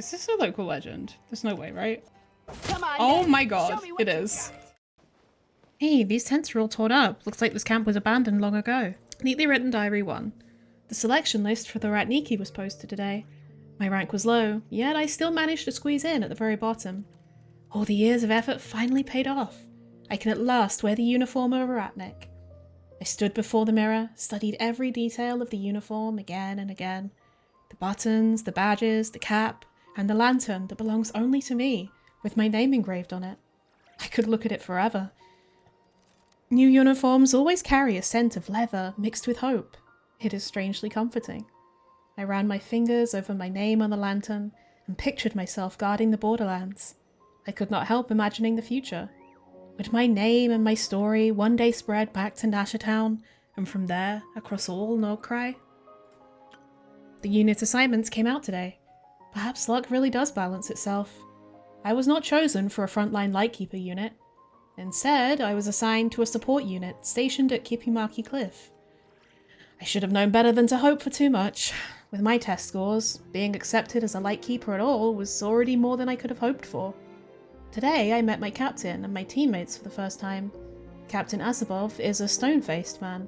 Is this a local legend? There's no way, right? Come on, Oh then. my god, Show me what it you is. got. Hey, these tents are all torn up. Looks like this camp was abandoned long ago. Neatly written diary 1. The selection list for the Ratniki was posted today. My rank was low, yet I still managed to squeeze in at the very bottom. All the years of effort finally paid off. I can at last wear the uniform of a Ratnik. I stood before the mirror, studied every detail of the uniform again and again. The buttons, the badges, the cap, and the lantern that belongs only to me, with my name engraved on it. I could look at it forever. New uniforms always carry a scent of leather mixed with hope. It is strangely comforting. I ran my fingers over my name on the lantern and pictured myself guarding the borderlands. I could not help imagining the future. Would my name and my story one day spread back to Nashatown, and from there, across all nodkrai? The unit assignments came out today. Perhaps luck really does balance itself. I was not chosen for a frontline Lightkeeper unit. Instead, I was assigned to a support unit stationed at Kipumaki Cliff. I should have known better than to hope for too much. With my test scores, being accepted as a Lightkeeper at all was already more than I could have hoped for. Today, I met my captain and my teammates for the first time. Captain Asabov is a stone-faced man.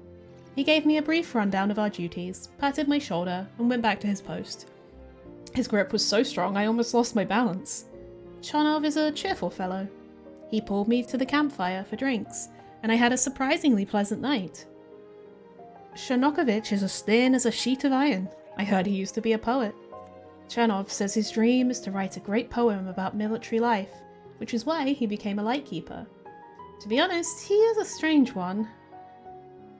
He gave me a brief rundown of our duties, patted my shoulder, and went back to his post. His grip was so strong I almost lost my balance. Chanov is a cheerful fellow. He pulled me to the campfire for drinks, and I had a surprisingly pleasant night. Shanokovich is as thin as a sheet of iron. I heard he used to be a poet. Chanov says his dream is to write a great poem about military life, which is why he became a Lightkeeper. To be honest, he is a strange one.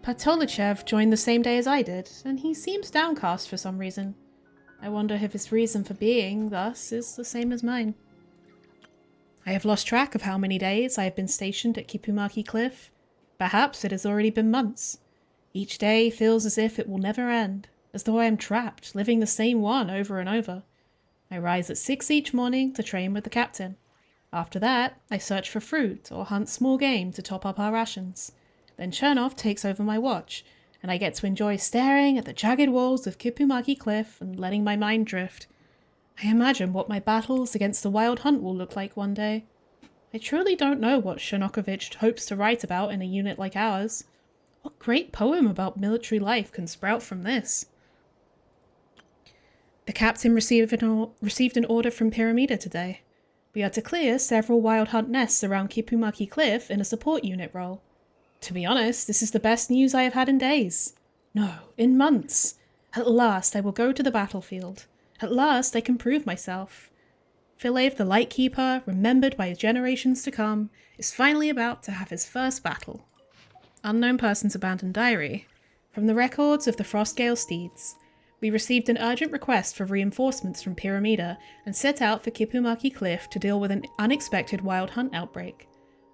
Patolichev joined the same day as I did, and he seems downcast for some reason. I wonder if his reason for being thus is the same as mine. I have lost track of how many days I have been stationed at Kipumaki Cliff. Perhaps it has already been months. Each day feels as if it will never end, as though I am trapped, living the same one over and over. I rise at 6 each morning to train with the captain. After that, I search for fruit or hunt small game to top up our rations. Then Chernov takes over my watch, and I get to enjoy staring at the jagged walls of Kipumaki Cliff and letting my mind drift. I imagine what my battles against the wild hunt will look like one day. I truly don't know what Shanokovich hopes to write about in a unit like ours. What great poem about military life can sprout from this? The captain received an order from Piramida today. We are to clear several wild hunt nests around Kipumaki Cliff in a support unit role. To be honest, this is the best news I have had in days. No, in months. At last I will go to the battlefield. At last I can prove myself. Philev the Lightkeeper, remembered by generations to come, is finally about to have his first battle. Unknown Person's Abandoned Diary. From the records of the Frostgale Steeds, we received an urgent request for reinforcements from Piramida and set out for Kipumaki Cliff to deal with an unexpected wild hunt outbreak.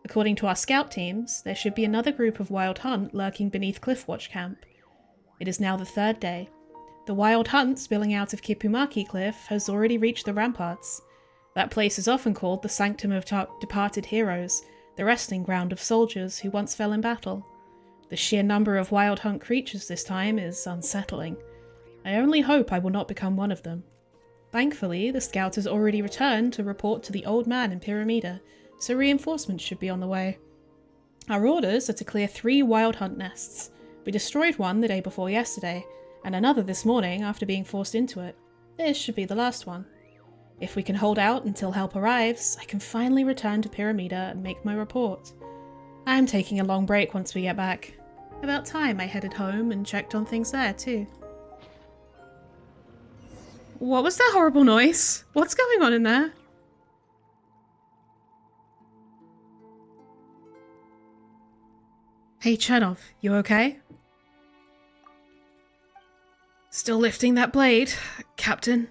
According to our scout teams, there should be another group of wild hunt lurking beneath Cliffwatch Camp. It is now the 3rd day. The wild hunt spilling out of Kipumaki Cliff has already reached the ramparts. That place is often called the Sanctum of Departed Heroes, the resting ground of soldiers who once fell in battle. The sheer number of wild hunt creatures this time is unsettling. I only hope I will not become one of them. Thankfully, the scout has already returned to report to the old man in Piramida, so reinforcements should be on the way. Our orders are to clear 3 wild hunt nests. We destroyed one the day before yesterday, and another this morning after being forced into it. This should be the last one. If we can hold out until help arrives, I can finally return to Piramida and make my report. I am taking a long break once we get back. About time I headed home and checked on things there too. What was that horrible noise? What's going on in there? Hey Chernov, you okay? Still lifting that blade, Captain?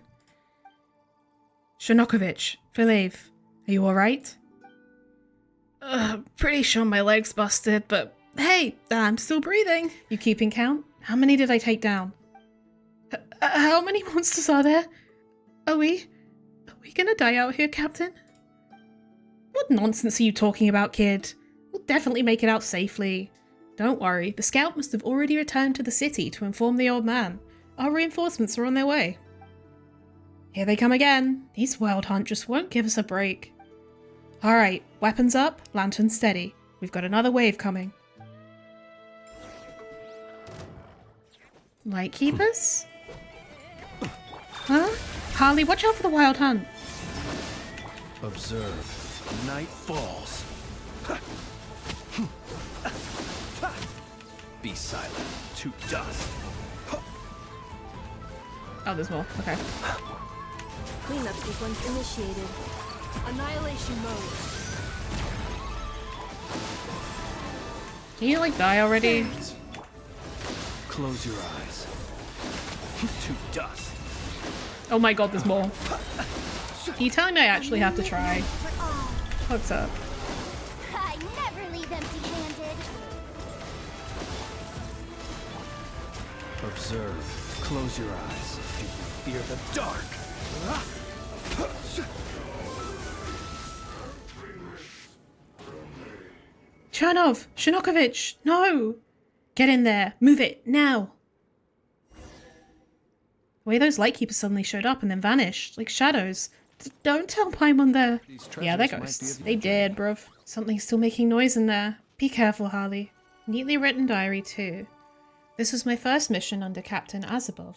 Shanokovich, Philev, are you alright? Pretty sure my leg's busted, but hey, I'm still breathing. You keeping count? How many did I take down? How many monsters are there? Are we gonna die out here, Captain? What nonsense are you talking about, kid? We'll definitely make it out safely. Don't worry, the scout must have already returned to the city to inform the old man. Our reinforcements are on their way. Here they come again. These wild hunt just won't give us a break. Alright, weapons up, lanterns steady. We've got another wave coming. Lightkeepers? Huh? Harley, watch out for the wild hunt. Observe. Night falls. Be silent. To dust. Oh, there's more. Okay. Cleanup sequence initiated. Annihilation mode. Can you, like, die already? Close your eyes. To dust. Oh my god, there's more. Are you telling me I actually have to try? What's up? I never leave empty-handed. Observe. Close your eyes. Do you fear the dark? Chernov! Shinokovich! No! Get in there! Move it! Now! The way those lightkeepers suddenly showed up and then vanished, like shadows. Don't tell Paimon they're... Yeah, they're ghosts. They did, bruv. Something's still making noise in there. Be careful, Harley. Neatly written diary, too. This was my first mission under Captain Azabov.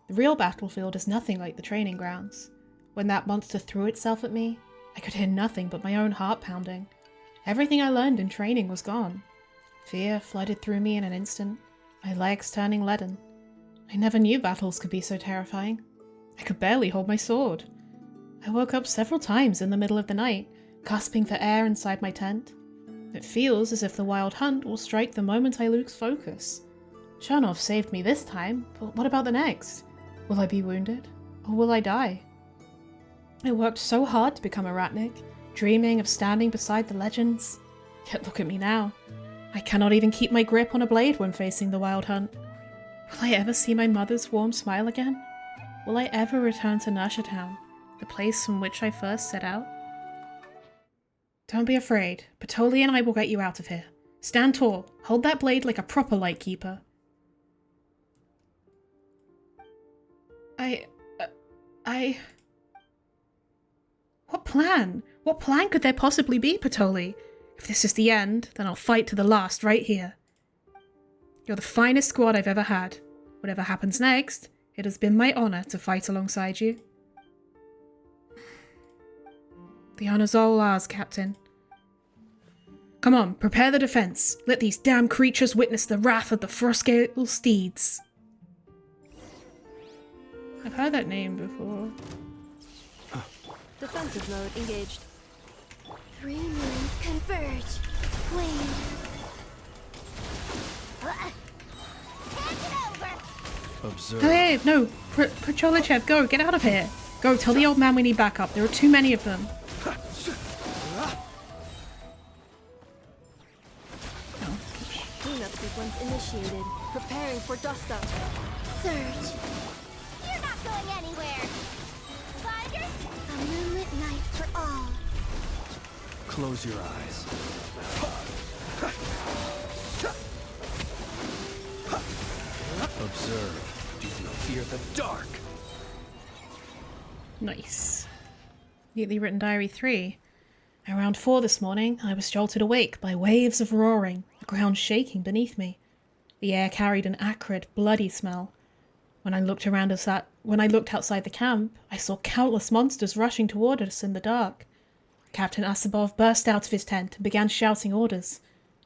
The real battlefield is nothing like the training grounds. When that monster threw itself at me, I could hear nothing but my own heart pounding. Everything I learned in training was gone. Fear flooded through me in an instant, my legs turning leaden. I never knew battles could be so terrifying. I could barely hold my sword. I woke up several times in the middle of the night, gasping for air inside my tent. It feels as if the wild hunt will strike the moment I lose focus. Chernov saved me this time, but what about the next? Will I be wounded? Or will I die? I worked so hard to become a ratnik, dreaming of standing beside the legends. Yet look at me now. I cannot even keep my grip on a blade when facing the wild hunt. Will I ever see my mother's warm smile again? Will I ever return to Nurture Town, the place from which I first set out? Don't be afraid. Patoli and I will get you out of here. Stand tall. Hold that blade like a proper lightkeeper. What plan? What plan could there possibly be, Patoli? If this is the end, then I'll fight to the last right here. You're the finest squad I've ever had. Whatever happens next, it has been my honor to fight alongside you. The honor's all ours, Captain. Come on, prepare the defense. Let these damn creatures witness the wrath of the Frostgale steeds. I've heard that name before. Defensive mode engaged. 3 moons converge. Wave. Hand it over. Observe. Hey, no! Procholochev, go! Get out of here! Go, tell the old man we need backup. There are too many of them. Cleanup sequence initiated. Preparing for dust up. Surge. You're not going anywhere. Fighters, a moonlit night for all. Close your eyes. Observe. Do you fear the dark? Nice. Neatly written diary 3. Around 4 this morning, I was jolted awake by waves of roaring, the ground shaking beneath me. The air carried an acrid, bloody smell. When I looked outside the camp, I saw countless monsters rushing toward us in the dark. Captain Asabov burst out of his tent and began shouting orders.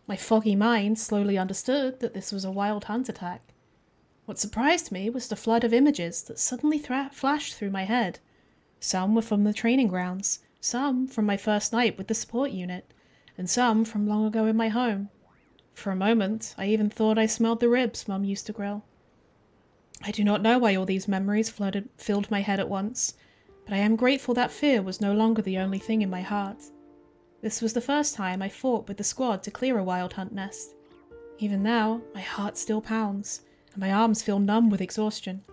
My foggy mind slowly understood that this was a wild hunt attack. What surprised me was the flood of images that suddenly flashed through my head. Some were from the training grounds, some from my first night with the support unit, and some from long ago in my home. For a moment, I even thought I smelled the ribs Mum used to grill. I do not know why all these memories filled my head at once, but I am grateful that fear was no longer the only thing in my heart. This was the first time I fought with the squad to clear a wild hunt nest. Even now, my heart still pounds, and my arms feel numb with exhaustion.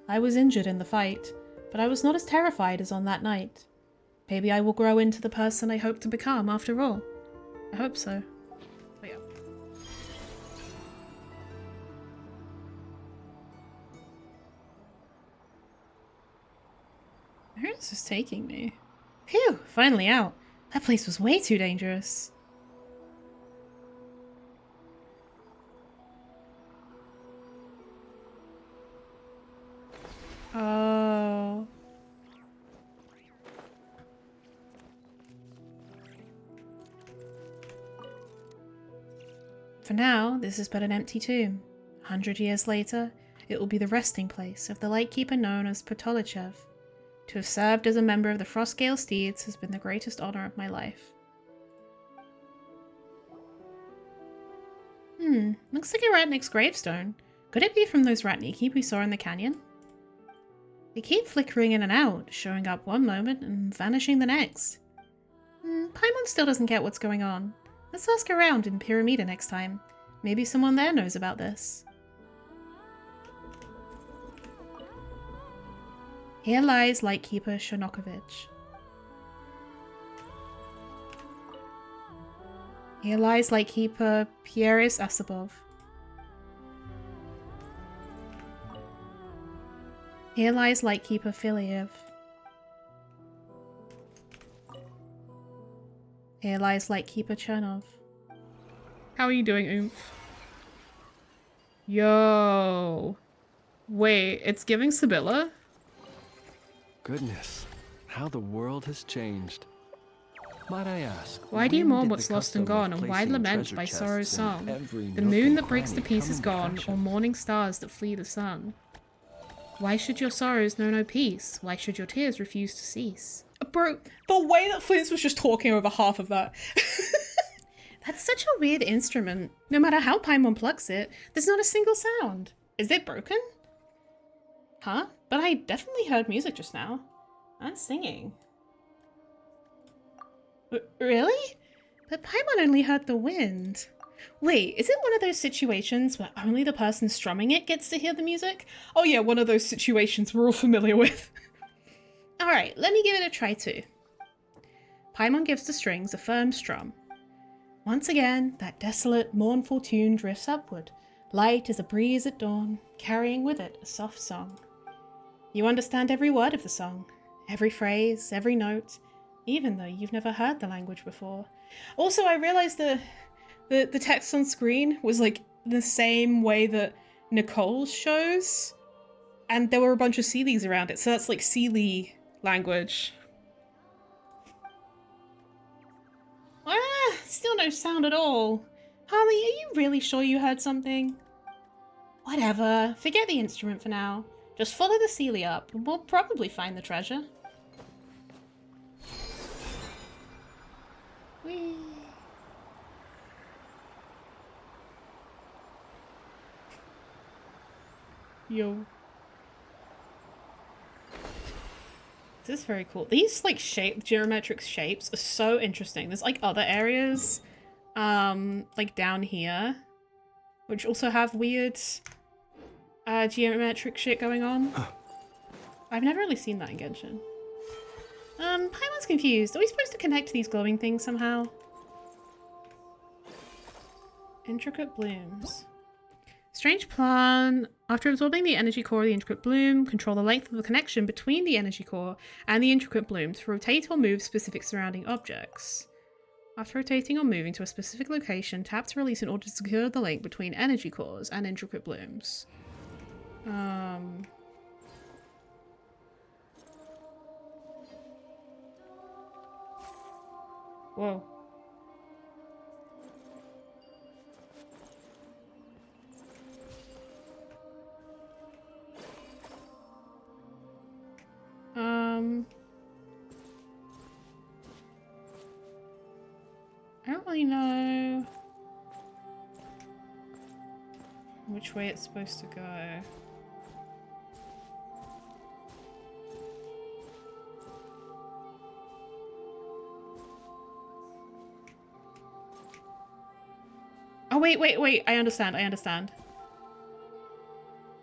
I was injured in the fight, but I was not as terrified as on that night. Maybe I will grow into the person I hope to become after all. I hope so. But yeah. Where is this taking me? Phew, finally out. That place was way too dangerous. Oh. For now, this is but an empty tomb. 100 years later, it will be the resting place of the lightkeeper known as Potolichev. To have served as a member of the Frostgale Steeds has been the greatest honor of my life. Looks like a Ratnik's gravestone. Could it be from those Ratniki we saw in the canyon? They keep flickering in and out, showing up one moment and vanishing the next. Paimon still doesn't get what's going on. Let's ask around in Piramida next time. Maybe someone there knows about this. Here lies Lightkeeper Shonokovich. Here lies Lightkeeper Pieris Asabov. Here lies Lightkeeper Filiev. Here lies Lightkeeper Chernov. How are you doing, Oomph? Yo. Wait, it's giving Sibylla? Goodness, how the world has changed. Might I ask, Why do you when mourn did what's the lost and custom of gone, and why placing lament treasure by chests sorrow's in song? every The nook moon and that breaks to cranny pieces come into gone, or fashion? morning stars that flee the sun. Why should your sorrows know no peace? Why should your tears refuse to cease? Bro, the way that Flint's was just talking over half of that. That's such a weird instrument. No matter how Paimon plucks it, there's not a single sound. Is it broken? Huh? But I definitely heard music just now. I'm singing. Really? But Paimon only heard the wind. Wait, is it one of those situations where only the person strumming it gets to hear the music? Oh yeah, one of those situations we're all familiar with. Alright, let me give it a try too. Paimon gives the strings a firm strum. Once again, that desolate, mournful tune drifts upward, light as a breeze at dawn, carrying with it a soft song. You understand every word of the song, every phrase, every note, even though you've never heard the language before. Also, I realized the text on screen was like the same way that Nicole's shows, and there were a bunch of Seelies around it, so that's like Seelie language. Still no sound at all. Harley, are you really sure you heard something? Whatever, forget the instrument for now. Just follow the Seelie up, and we'll probably find the treasure. Whee! Yo. This is very cool. These like geometric shapes are so interesting. There's like other areas, like down here, which also have weird geometric shit going on. I've never really seen that in Genshin. Paimon's confused. Are we supposed to connect these glowing things somehow? Intricate blooms. Strange plan. After absorbing the energy core of the intricate bloom, control the length of the connection between the energy core and the intricate bloom to rotate or move specific surrounding objects. After rotating or moving to a specific location, tap to release in order to secure the link between energy cores and intricate blooms. Whoa. I don't really know which way it's supposed to go. Oh, wait. I understand.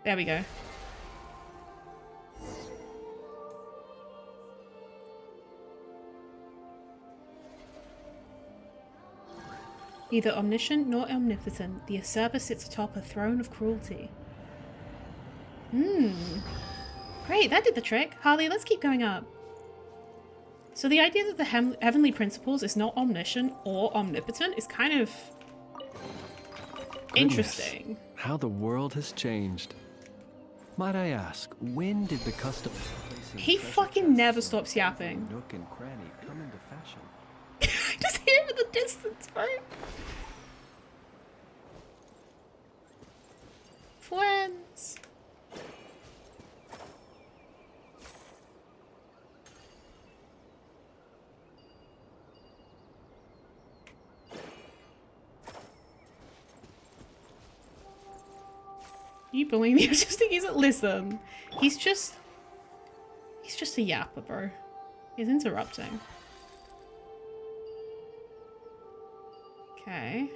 There we go. Neither omniscient nor omnipotent, the usurper sits atop a throne of cruelty. Great, that did the trick. Harley, let's keep going up. So the idea that the heavenly principles is not omniscient or omnipotent is kind of interesting. Goodness, how the world has changed. Might I ask, when did the custom of placing He treasure fucking chests never in stops every yapping. nook and cranny come into fashion? I just hear him in the distance, bro. Friends. You believe me? I just think he's listen. He's just a yapper, bro. He's interrupting. Okay.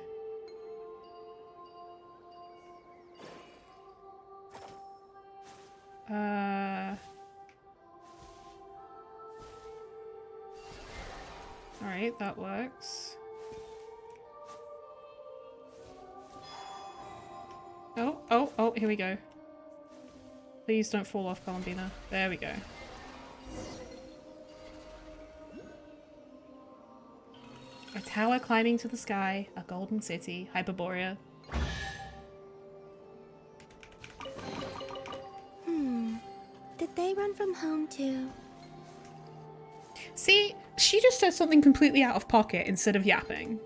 Alright, that works. Oh, here we go. Please don't fall off, Columbina. There we go. A tower climbing to the sky, a golden city, Hyperborea. Did they run from home too? See, she just said something completely out of pocket instead of yapping.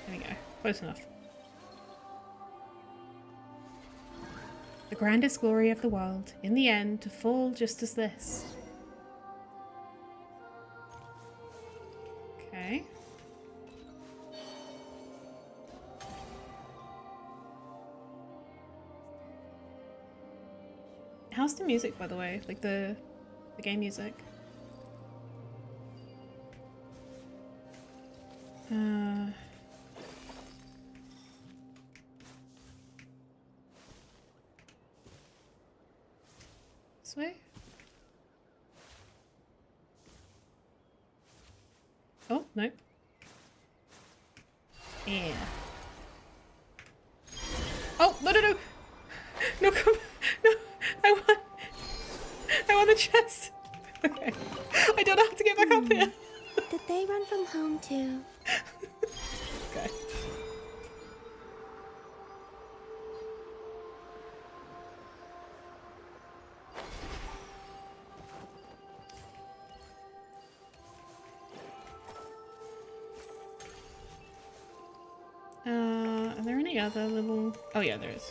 There we go. Close enough. The grandest glory of the world, in the end, to fall just as this. Okay. How's the music, by the way? Like the game music? This way? Oh, no. Yeah. Oh, no, no, no! No, come no! I want the chest! Okay. I don't know how to get back up here. Did they run from home too? Okay. Are there any other little... Oh yeah, there is.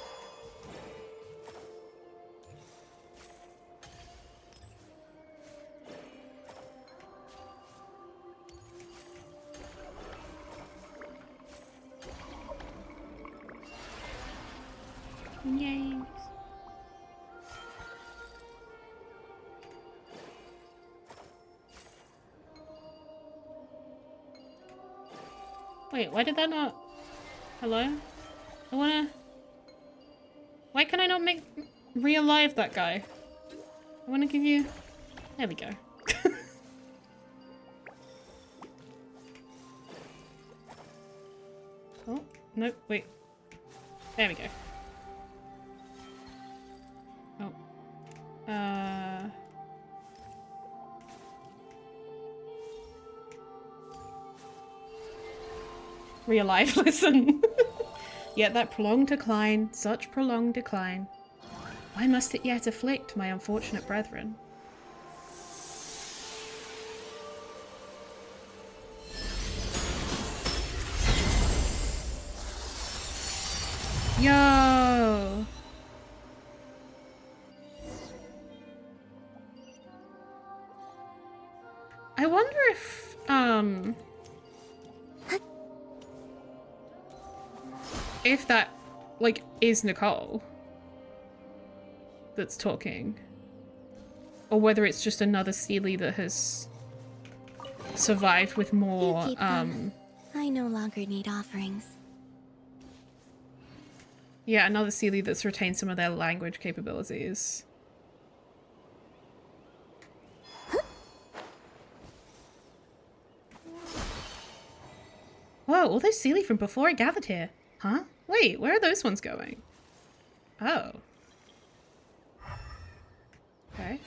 Yay. Wait, why did that not... Hello? I wanna... Why can I not make... Re-alive that guy? I wanna give you... There we go. Oh, nope, wait. There we go. Oh. Re-alive, listen. Yet that prolonged decline, such prolonged decline. Why must it yet afflict my unfortunate brethren? Yo! I wonder if that, like, is Nicole that's talking. Or whether it's just another Seelie that has survived with more, You keep them. I no longer need offerings. yeah, another Seelie that's retained some of their language capabilities. Whoa, all those Seelie from before I gathered here. Huh? Wait, where are those ones going? Oh. Okay.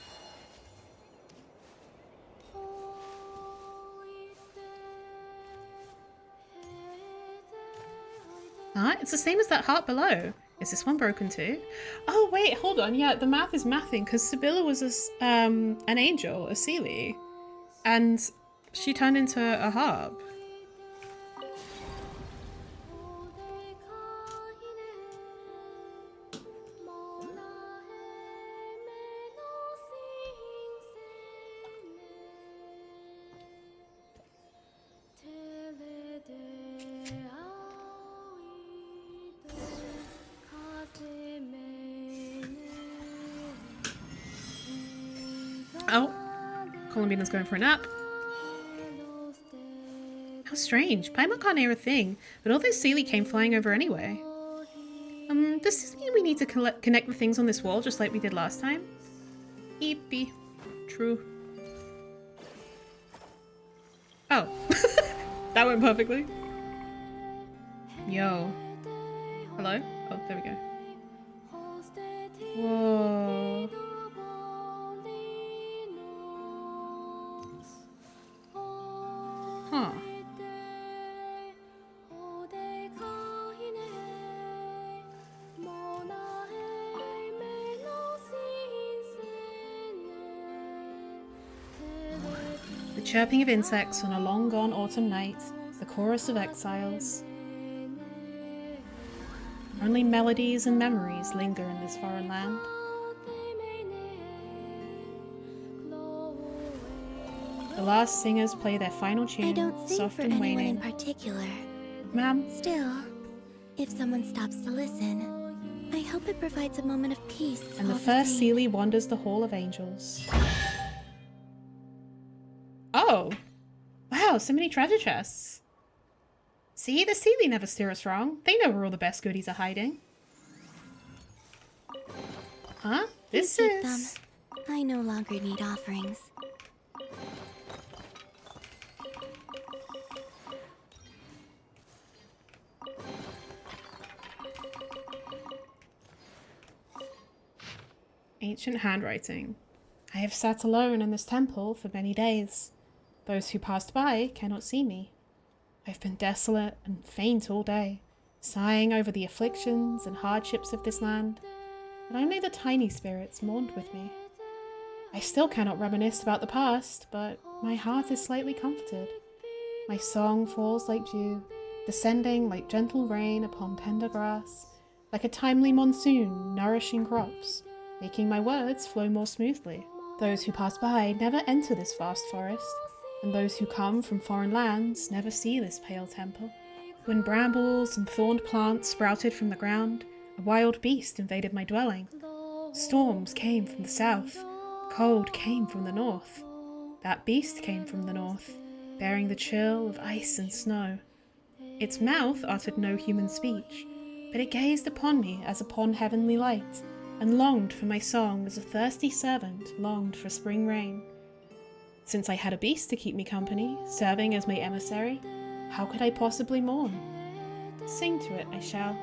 Huh? It's the same as that heart below. Is this one broken too? Oh, wait, hold on. Yeah, the math is mathing because Sibylla was an angel, a Seelie. And she turned into a harp. Oh, Columbina's going for a nap. How strange. Paimon can't hear a thing, but all those Seelie came flying over anyway. Does this mean we need to connect the things on this wall just like we did last time? Eepy. True. Oh. That went perfectly. Yo. Hello? Oh, there we go. Whoa. Huh. The chirping of insects on a long-gone autumn night, the chorus of exiles. Only melodies and memories linger in this foreign land. The last singers play their final tune, I don't sing soft for and anyone waning. in particular. Ma'am? Still, if someone stops to listen, I hope it provides a moment of peace. And the all first same. Seelie wanders the Hall of Angels. Oh! Wow, so many treasure chests. See, the Seelie never steer us wrong. They know where all the best goodies are hiding. Huh? This You keep them. is... I no longer need offerings. Ancient handwriting. I have sat alone in this temple for many days. Those who passed by cannot see me. I've been desolate and faint all day, sighing over the afflictions and hardships of this land, but only the tiny spirits mourned with me. I still cannot reminisce about the past, but my heart is slightly comforted. My song falls like dew, descending like gentle rain upon tender grass, like a timely monsoon nourishing crops, making my words flow more smoothly. Those who pass by never enter this vast forest, and those who come from foreign lands never see this pale temple. When brambles and thorned plants sprouted from the ground, a wild beast invaded my dwelling. Storms came from the south, cold came from the north. That beast came from the north, bearing the chill of ice and snow. Its mouth uttered no human speech, but it gazed upon me as upon heavenly light, and longed for my song as a thirsty servant longed for spring rain. Since I had a beast to keep me company, serving as my emissary, how could I possibly mourn? Sing to it I shall,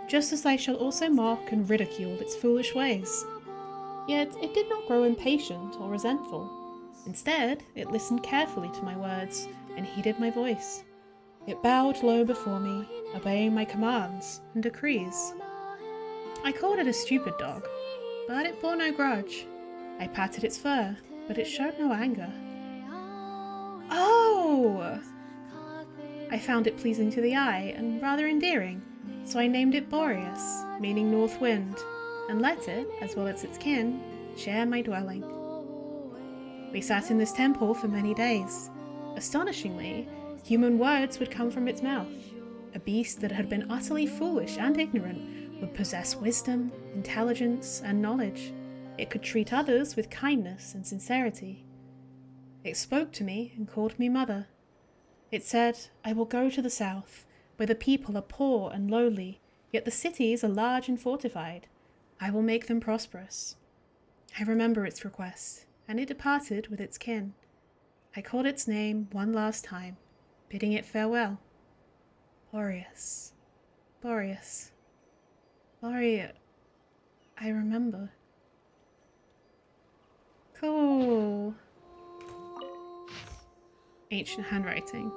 just as I shall also mock and ridicule its foolish ways. Yet it did not grow impatient or resentful. Instead, it listened carefully to my words and heeded my voice. It bowed low before me, obeying my commands and decrees. I called it a stupid dog, but it bore no grudge. I patted its fur, but it showed no anger. Oh! I found it pleasing to the eye and rather endearing, so I named it Boreas, meaning north wind, and let it, as well as its kin, share my dwelling. We sat in this temple for many days. Astonishingly, human words would come from its mouth. A beast that had been utterly foolish and ignorant would possess wisdom, intelligence, and knowledge. It could treat others with kindness and sincerity. It spoke to me and called me mother. It said, I will go to the south, where the people are poor and lowly, yet the cities are large and fortified. I will make them prosperous. I remember its request, and it departed with its kin. I called its name one last time, bidding it farewell. Boreas. Boreas. Boreas. I remember. Cool. Ancient handwriting.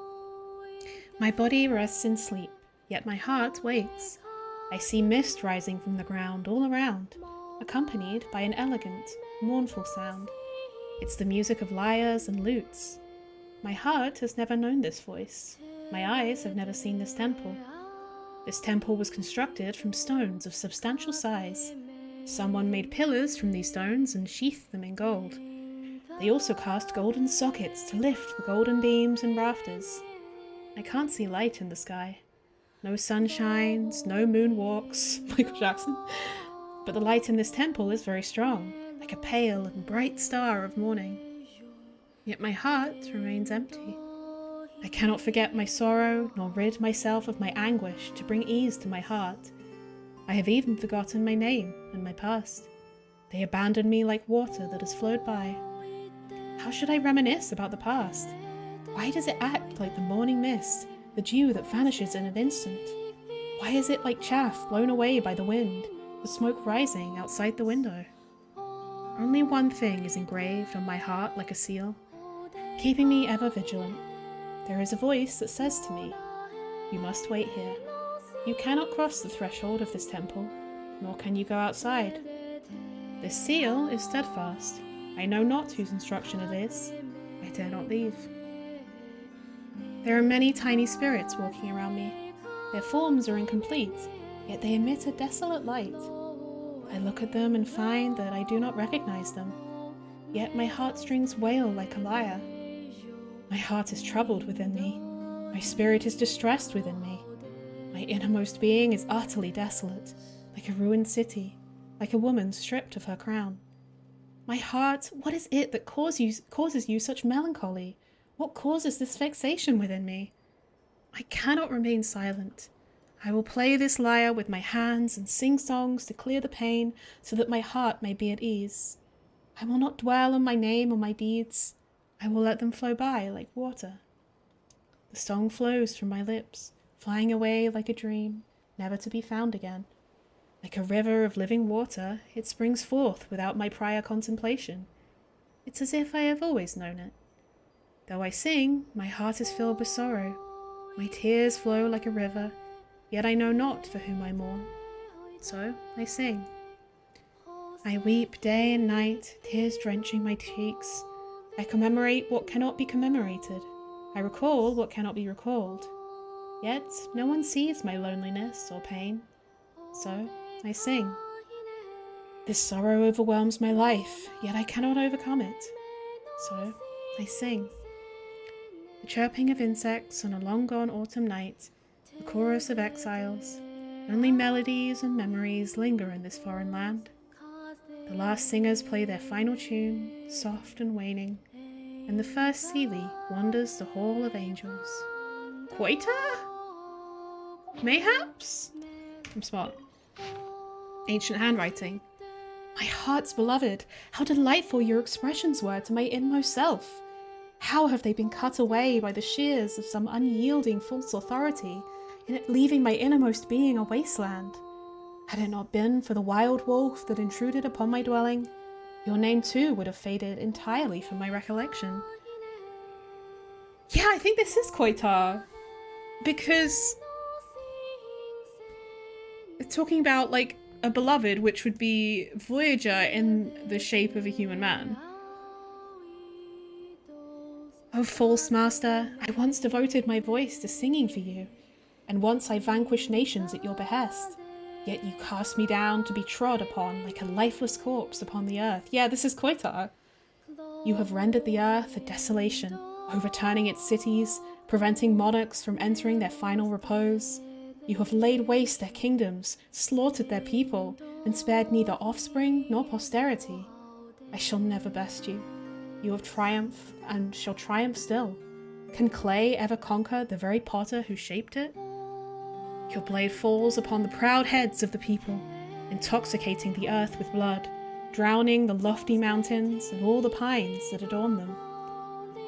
My body rests in sleep, yet my heart wakes. I see mist rising from the ground all around, accompanied by an elegant, mournful sound. It's the music of lyres and lutes. My heart has never known this voice. My eyes have never seen this temple. This temple was constructed from stones of substantial size. Someone made pillars from these stones and sheathed them in gold. They also cast golden sockets to lift the golden beams and rafters. I can't see light in the sky. No sun shines, no moon walks, Michael Jackson. But the light in this temple is very strong, like a pale and bright star of morning. Yet my heart remains empty. I cannot forget my sorrow, nor rid myself of my anguish to bring ease to my heart. I have even forgotten my name and my past. They abandoned me like water that has flowed by. How should I reminisce about the past? Why does it act like the morning mist, the dew that vanishes in an instant? Why is it like chaff blown away by the wind, the smoke rising outside the window? Only one thing is engraved on my heart like a seal, keeping me ever vigilant. There is a voice that says to me, "You must wait here. You cannot cross the threshold of this temple, nor can you go outside." This seal is steadfast. I know not whose instruction it is. I dare not leave. There are many tiny spirits walking around me. Their forms are incomplete, yet they emit a desolate light. I look at them and find that I do not recognize them, yet my heartstrings wail like a lyre. My heart is troubled within me. My spirit is distressed within me. My innermost being is utterly desolate, like a ruined city, like a woman stripped of her crown. My heart, what is it that causes you such melancholy? What causes this vexation within me? I cannot remain silent. I will play this lyre with my hands and sing songs to clear the pain so that my heart may be at ease. I will not dwell on my name or my deeds. I will let them flow by like water. The song flows from my lips, flying away like a dream, never to be found again. Like a river of living water, it springs forth without my prior contemplation. It's as if I have always known it. Though I sing, my heart is filled with sorrow. My tears flow like a river, yet I know not for whom I mourn. So I sing. I weep day and night, tears drenching my cheeks. I commemorate what cannot be commemorated. I recall what cannot be recalled. Yet no one sees my loneliness or pain. So I sing. This sorrow overwhelms my life, yet I cannot overcome it. So I sing. The chirping of insects on a long-gone autumn night, the chorus of exiles, only melodies and memories linger in this foreign land. The last singers play their final tune, soft and waning, and the first Seelie wanders the hall of angels. Quaita? Mayhaps? I'm smart. Ancient handwriting. My heart's beloved, how delightful your expressions were to my inmost self. How have they been cut away by the shears of some unyielding false authority, in it leaving my innermost being a wasteland? Had it not been for the wild wolf that intruded upon my dwelling, your name too would have faded entirely from my recollection. Yeah, I think this is Koitar. Because it's talking about, like, a beloved, which would be Voyager in the shape of a human man. Oh, false master, I once devoted my voice to singing for you, and once I vanquished nations at your behest. Yet you cast me down to be trod upon like a lifeless corpse upon the earth. Yeah, this is Koitar. You have rendered the earth a desolation, overturning its cities, preventing monarchs from entering their final repose. You have laid waste their kingdoms, slaughtered their people, and spared neither offspring nor posterity. I shall never best you. You have triumphed, and shall triumph still. Can clay ever conquer the very potter who shaped it? Your blade falls upon the proud heads of the people, intoxicating the earth with blood, drowning the lofty mountains and all the pines that adorn them.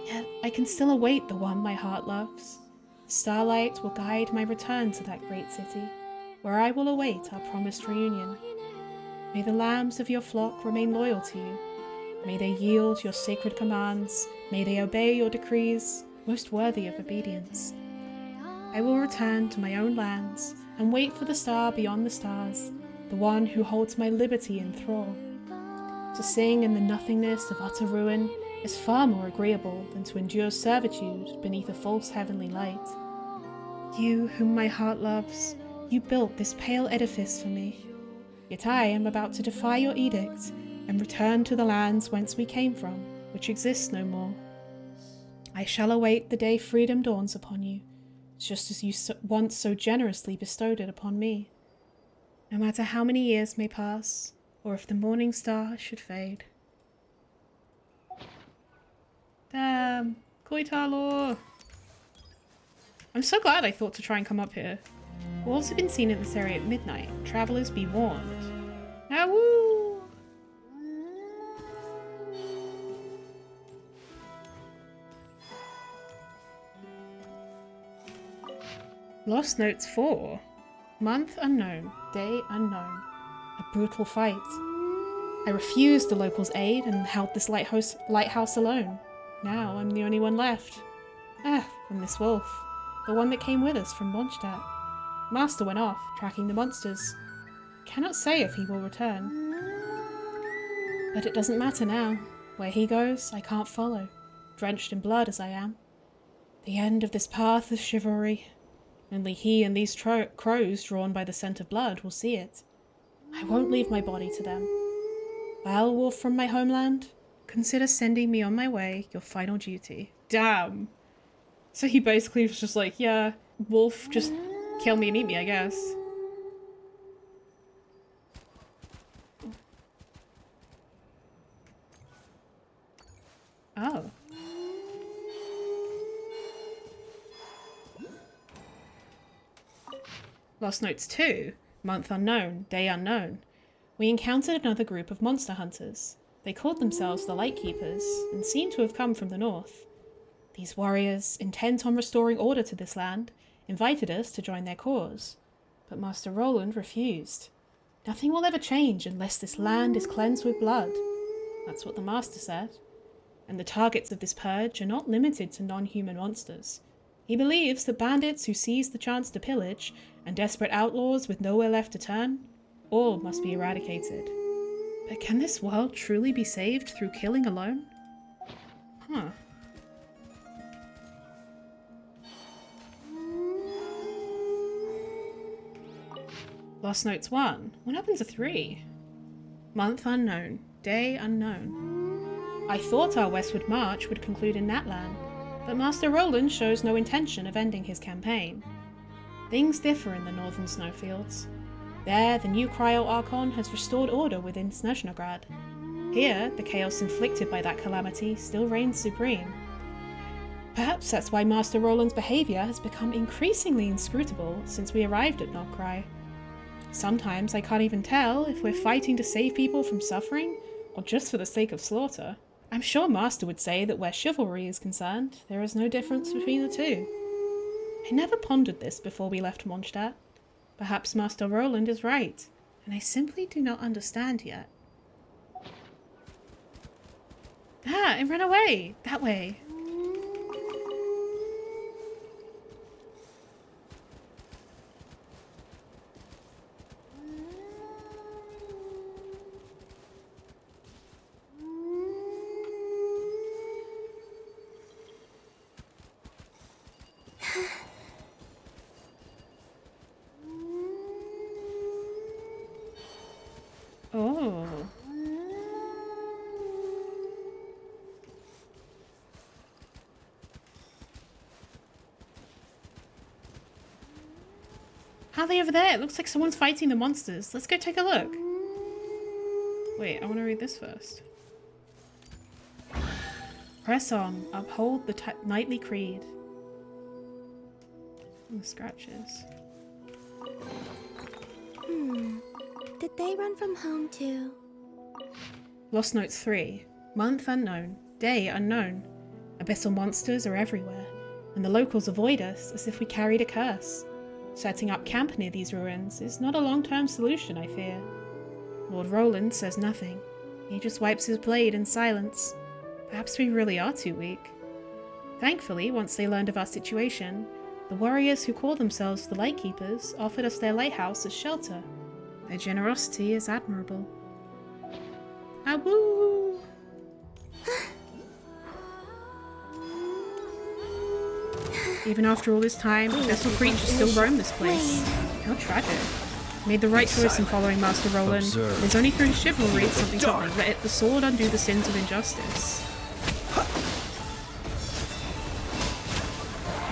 Yet I can still await the one my heart loves. Starlight will guide my return to that great city, where I will await our promised reunion. May the lambs of your flock remain loyal to you. May they yield your sacred commands. May they obey your decrees, most worthy of obedience. I will return to my own lands and wait for the star beyond the stars, the one who holds my liberty in thrall. To sing in the nothingness of utter ruin is far more agreeable than to endure servitude beneath a false heavenly light. You, whom my heart loves, you built this pale edifice for me. Yet I am about to defy your edict and return to the lands whence we came from, which exist no more. I shall await the day freedom dawns upon you, just as you once so generously bestowed it upon me. No matter how many years may pass, or if the morning star should fade. Damn, Koitalo! I'm so glad I thought to try and come up here. Wolves have been seen in this area at midnight. Travelers be warned. Ah, woo! Lost Notes 4. Month unknown, day unknown. A brutal fight. I refused the locals' aid and held this lighthouse alone. Now I'm the only one left. And this wolf. The one that came with us from Mondstadt. Master went off, tracking the monsters. Cannot say if he will return. But it doesn't matter now. Where he goes, I can't follow, drenched in blood as I am. The end of this path of chivalry. Only he and these crows drawn by the scent of blood will see it. I won't leave my body to them. Well, wolf from my homeland, consider sending me on my way, your final duty. Damn! So he basically was just like, yeah, wolf, just kill me and eat me, I guess. Oh. Lost Notes 2. Month unknown, day unknown. We encountered another group of monster hunters. They called themselves the Lightkeepers and seemed to have come from the north. These warriors, intent on restoring order to this land, invited us to join their cause. But Master Roland refused. Nothing will ever change unless this land is cleansed with blood. That's what the Master said. And the targets of this purge are not limited to non-human monsters. He believes that bandits who seize the chance to pillage and desperate outlaws with nowhere left to turn, all must be eradicated. But can this world truly be saved through killing alone? Huh. Lost Notes 1. What happened to 3? Month unknown. Day unknown. I thought our westward march would conclude in Natlan, but Master Roland shows no intention of ending his campaign. Things differ in the northern snowfields. There, the new Cryo-Archon has restored order within Snezhnograd. Here, the chaos inflicted by that calamity still reigns supreme. Perhaps that's why Master Roland's behaviour has become increasingly inscrutable since we arrived at Nodkrai. Sometimes I can't even tell if we're fighting to save people from suffering, or just for the sake of slaughter. I'm sure Master would say that where chivalry is concerned, there is no difference between the two. I never pondered this before we left Mondstadt. Perhaps Master Roland is right, and I simply do not understand yet. Ah, it ran away! That way! Oh. How are they over there? It looks like someone's fighting the monsters. Let's go take a look. Wait, I want to read this first. Press on. Uphold the knightly creed. And the scratches. Did they run from home too? Lost Notes 3. Month unknown. Day unknown. Abyssal monsters are everywhere, and the locals avoid us as if we carried a curse. Setting up camp near these ruins is not a long-term solution, I fear. Lord Roland says nothing. He just wipes his blade in silence. Perhaps we really are too weak. Thankfully, once they learned of our situation, the warriors who call themselves the Lightkeepers offered us their lighthouse as shelter. Their generosity is admirable. Ah, woo! Even after all this time, vessel creatures still roam this place. How tragic. Made the right choice in following Master Roland. Observe. It's only through chivalry something let the sword undo the sins of injustice.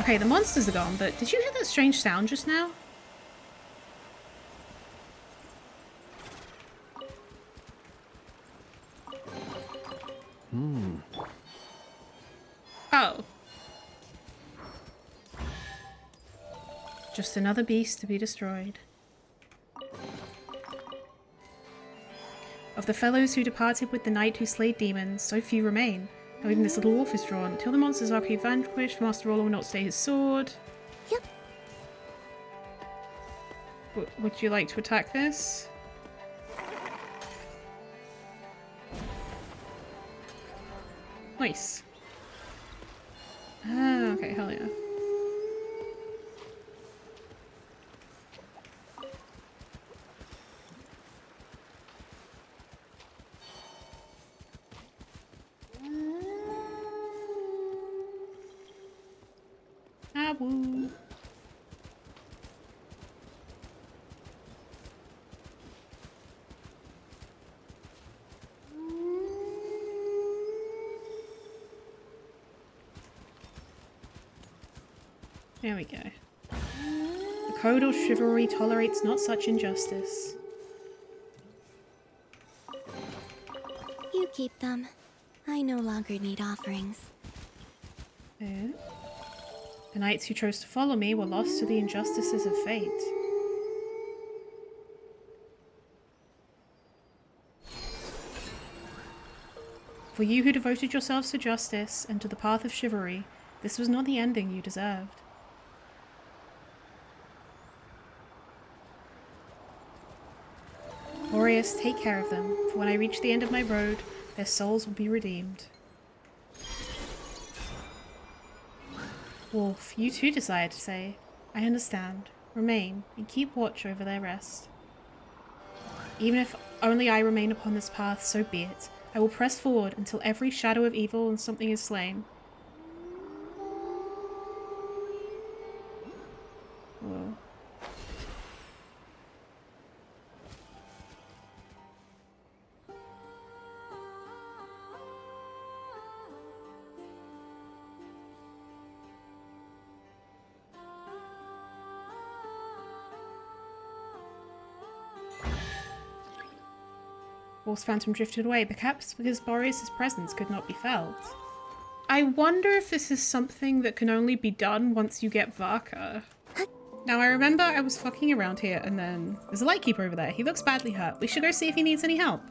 Okay, the monsters are gone, but did you hear that strange sound just now? Oh. Just another beast to be destroyed. Of the fellows who departed with the knight who slayed demons, so few remain. Now even this little wolf is drawn. Till the monsters are vanquished, Master Roller will not stay his sword. Yep. Would you like to attack this? Nice. Ah, okay, hell yeah. Ah, woo. There we go. The code of chivalry tolerates not such injustice. You keep them. I no longer need offerings. Yeah. The knights who chose to follow me were lost to the injustices of fate. For you who devoted yourselves to justice and to the path of chivalry, this was not the ending you deserved. Warriors, take care of them, for when I reach the end of my road, their souls will be redeemed. Wolf, you too desire to say, I understand. Remain, and keep watch over their rest. Even if only I remain upon this path, so be it. I will press forward until every shadow of evil and something is slain. Whoa. Wolf's phantom drifted away, perhaps because Boreas' presence could not be felt. I wonder if this is something that can only be done once you get Varka. Now I remember I was fucking around here and then there's a lightkeeper over there. He looks badly hurt. We should go see if he needs any help.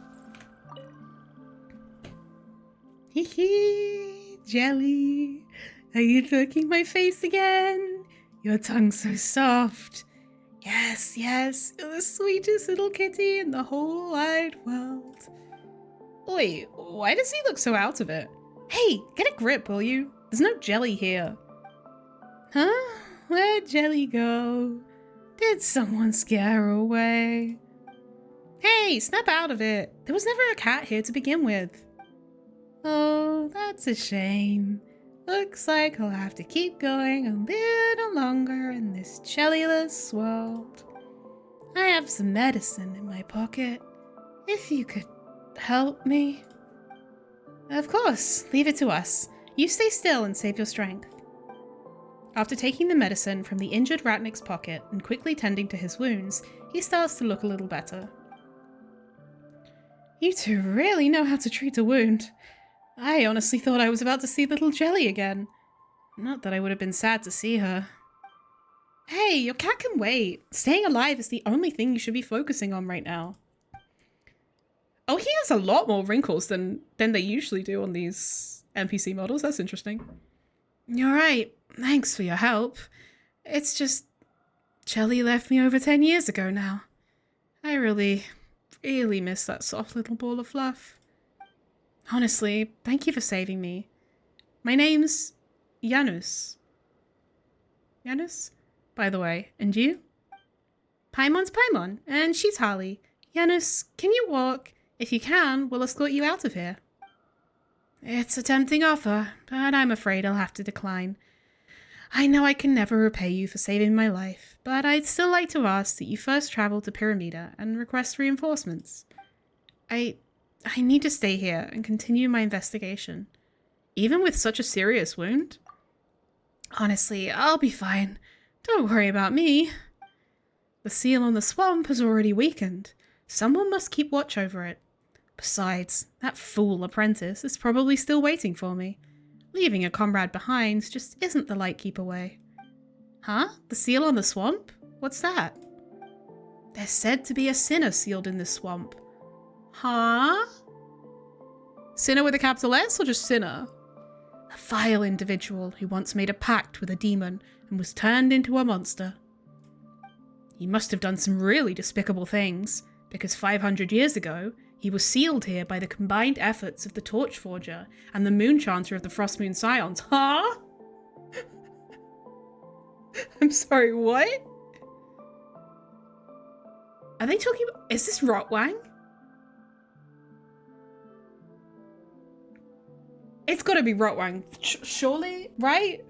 Hee hee, Jelly. Are you licking my face again? Your tongue's so soft. Yes, yes, you're the sweetest little kitty in the whole wide world. Oi, why does he look so out of it? Hey, get a grip, will you? There's no Jelly here. Huh? Where'd Jelly go? Did someone scare her away? Hey, snap out of it. There was never a cat here to begin with. Oh, that's a shame. Looks like I'll have to keep going a little longer in this jellyless world. I have some medicine in my pocket. If you could help me. Of course, leave it to us. You stay still and save your strength. After taking the medicine from the injured Ratnik's pocket and quickly tending to his wounds, he starts to look a little better. You two really know how to treat a wound. I honestly thought I was about to see little Jelly again. Not that I would have been sad to see her. Hey, your cat can wait. Staying alive is the only thing you should be focusing on right now. Oh, he has a lot more wrinkles than they usually do on these NPC models. That's interesting. You're right. Thanks for your help. It's just... Jelly left me over 10 years ago now. I really miss that soft little ball of fluff. Honestly, thank you for saving me. My name's Janus. Janus? By the way, and you? Paimon's Paimon, and she's Harley. Janus, can you walk? If you can, we'll escort you out of here. It's a tempting offer, but I'm afraid I'll have to decline. I know I can never repay you for saving my life, but I'd still like to ask that you first travel to Piramida and request reinforcements. I need to stay here and continue my investigation, even with such a serious wound. Honestly, I'll be fine. Don't worry about me. The seal on the swamp has already weakened. Someone must keep watch over it. Besides, that fool apprentice is probably still waiting for me. Leaving a comrade behind just isn't the Lightkeeper way. Huh? The seal on the swamp? What's that? There's said to be a sinner sealed in this swamp. Huh? Sinner with a capital S or just sinner? A vile individual who once made a pact with a demon and was turned into a monster. He must have done some really despicable things, because 500 years ago, he was sealed here by the combined efforts of the Torchforger and the Moonchanter of the Frostmoon Scions. Huh? I'm sorry, what? Are they talking about... Is this Rotwang? It's gotta be Rotwang. Surely, right?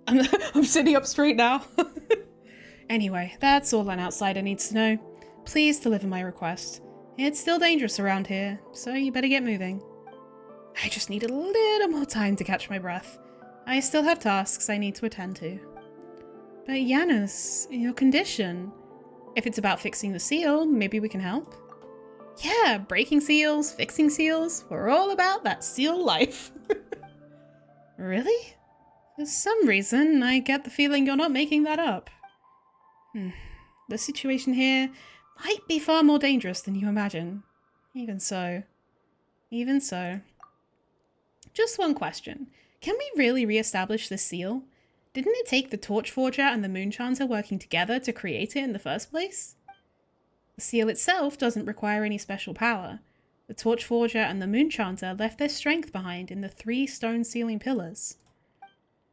I'm sitting up straight now. Anyway, that's all an outsider needs to know. Please deliver my request. It's still dangerous around here, so you better get moving. I just need a little more time to catch my breath. I still have tasks I need to attend to. But Janus, your condition. If it's about fixing the seal, maybe we can help? Yeah, breaking seals, fixing seals. We're all about that seal life. Really? For some reason, I get the feeling you're not making that up. The situation here might be far more dangerous than you imagine. Even so. Just one question. Can we really re-establish this seal? Didn't it take the Torchforger and the Moonchanter working together to create it in the first place? The seal itself doesn't require any special power. The Torchforger and the Moonchanter left their strength behind in the 3 stone sealing pillars.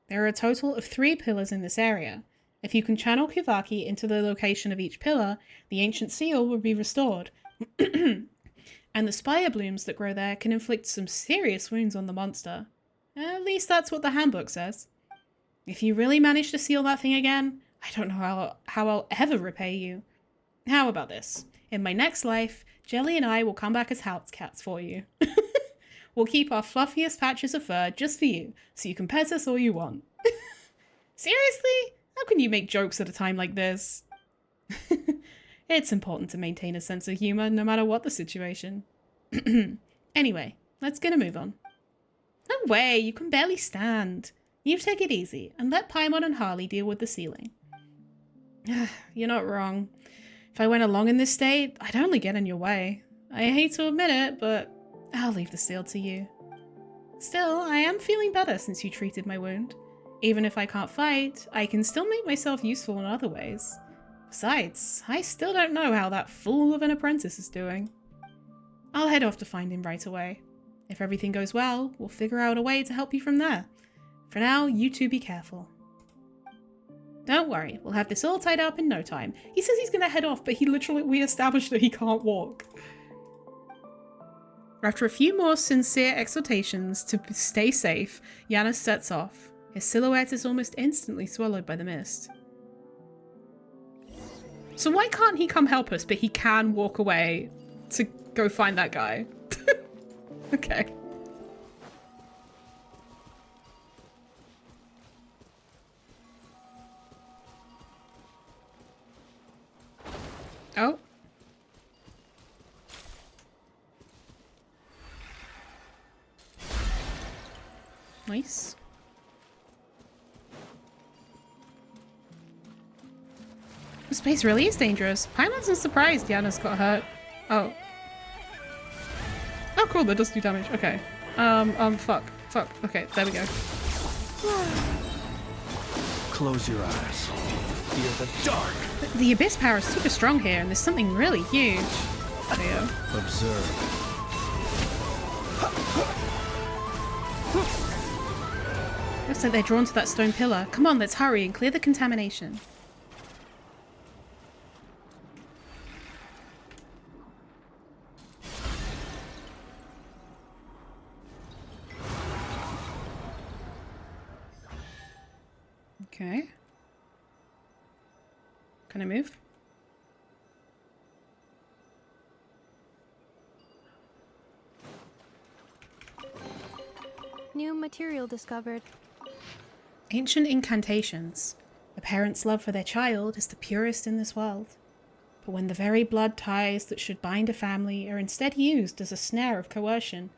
There are a total of 3 pillars in this area. If you can channel Kuvaki into the location of each pillar, the ancient seal will be restored. And the spire blooms that grow there can inflict some serious wounds on the monster. At least that's what the handbook says. If you really manage to seal that thing again, I don't know how I'll ever repay you. How about this? In my next life, Jelly and I will come back as house cats for you. We'll keep our fluffiest patches of fur just for you, so you can pet us all you want. Seriously? How can you make jokes at a time like this? It's important to maintain a sense of humor no matter what the situation. Anyway, let's get a move on. No way, you can barely stand. You take it easy and let Paimon and Harley deal with the sealing. You're not wrong. If I went along in this state, I'd only get in your way. I hate to admit it, but I'll leave the seal to you. Still, I am feeling better since you treated my wound. Even if I can't fight, I can still make myself useful in other ways. Besides, I still don't know how that fool of an apprentice is doing. I'll head off to find him right away. If everything goes well, we'll figure out a way to help you from there. For now, you two be careful. Don't worry, we'll have this all tied up in no time. He says he's gonna head off, but we established that he can't walk. After a few more sincere exhortations to stay safe, Janus sets off. His silhouette is almost instantly swallowed by the mist. So why can't he come help us, but he can walk away to go find that guy? Okay. Oh. Nice. This place really is dangerous. Paimon's not surprised Janus got hurt. Oh. Oh cool, that does do damage. Okay. Fuck. Okay, there we go. Close your eyes. Fear the dark. The abyss power is super strong here, and there's something really huge. There. Observe. Looks like they're drawn to that stone pillar. Come on, let's hurry and clear the contamination. Okay. Can I move? New material discovered. Ancient incantations. A parent's love for their child is the purest in this world. But when the very blood ties that should bind a family are instead used as a snare of coercion,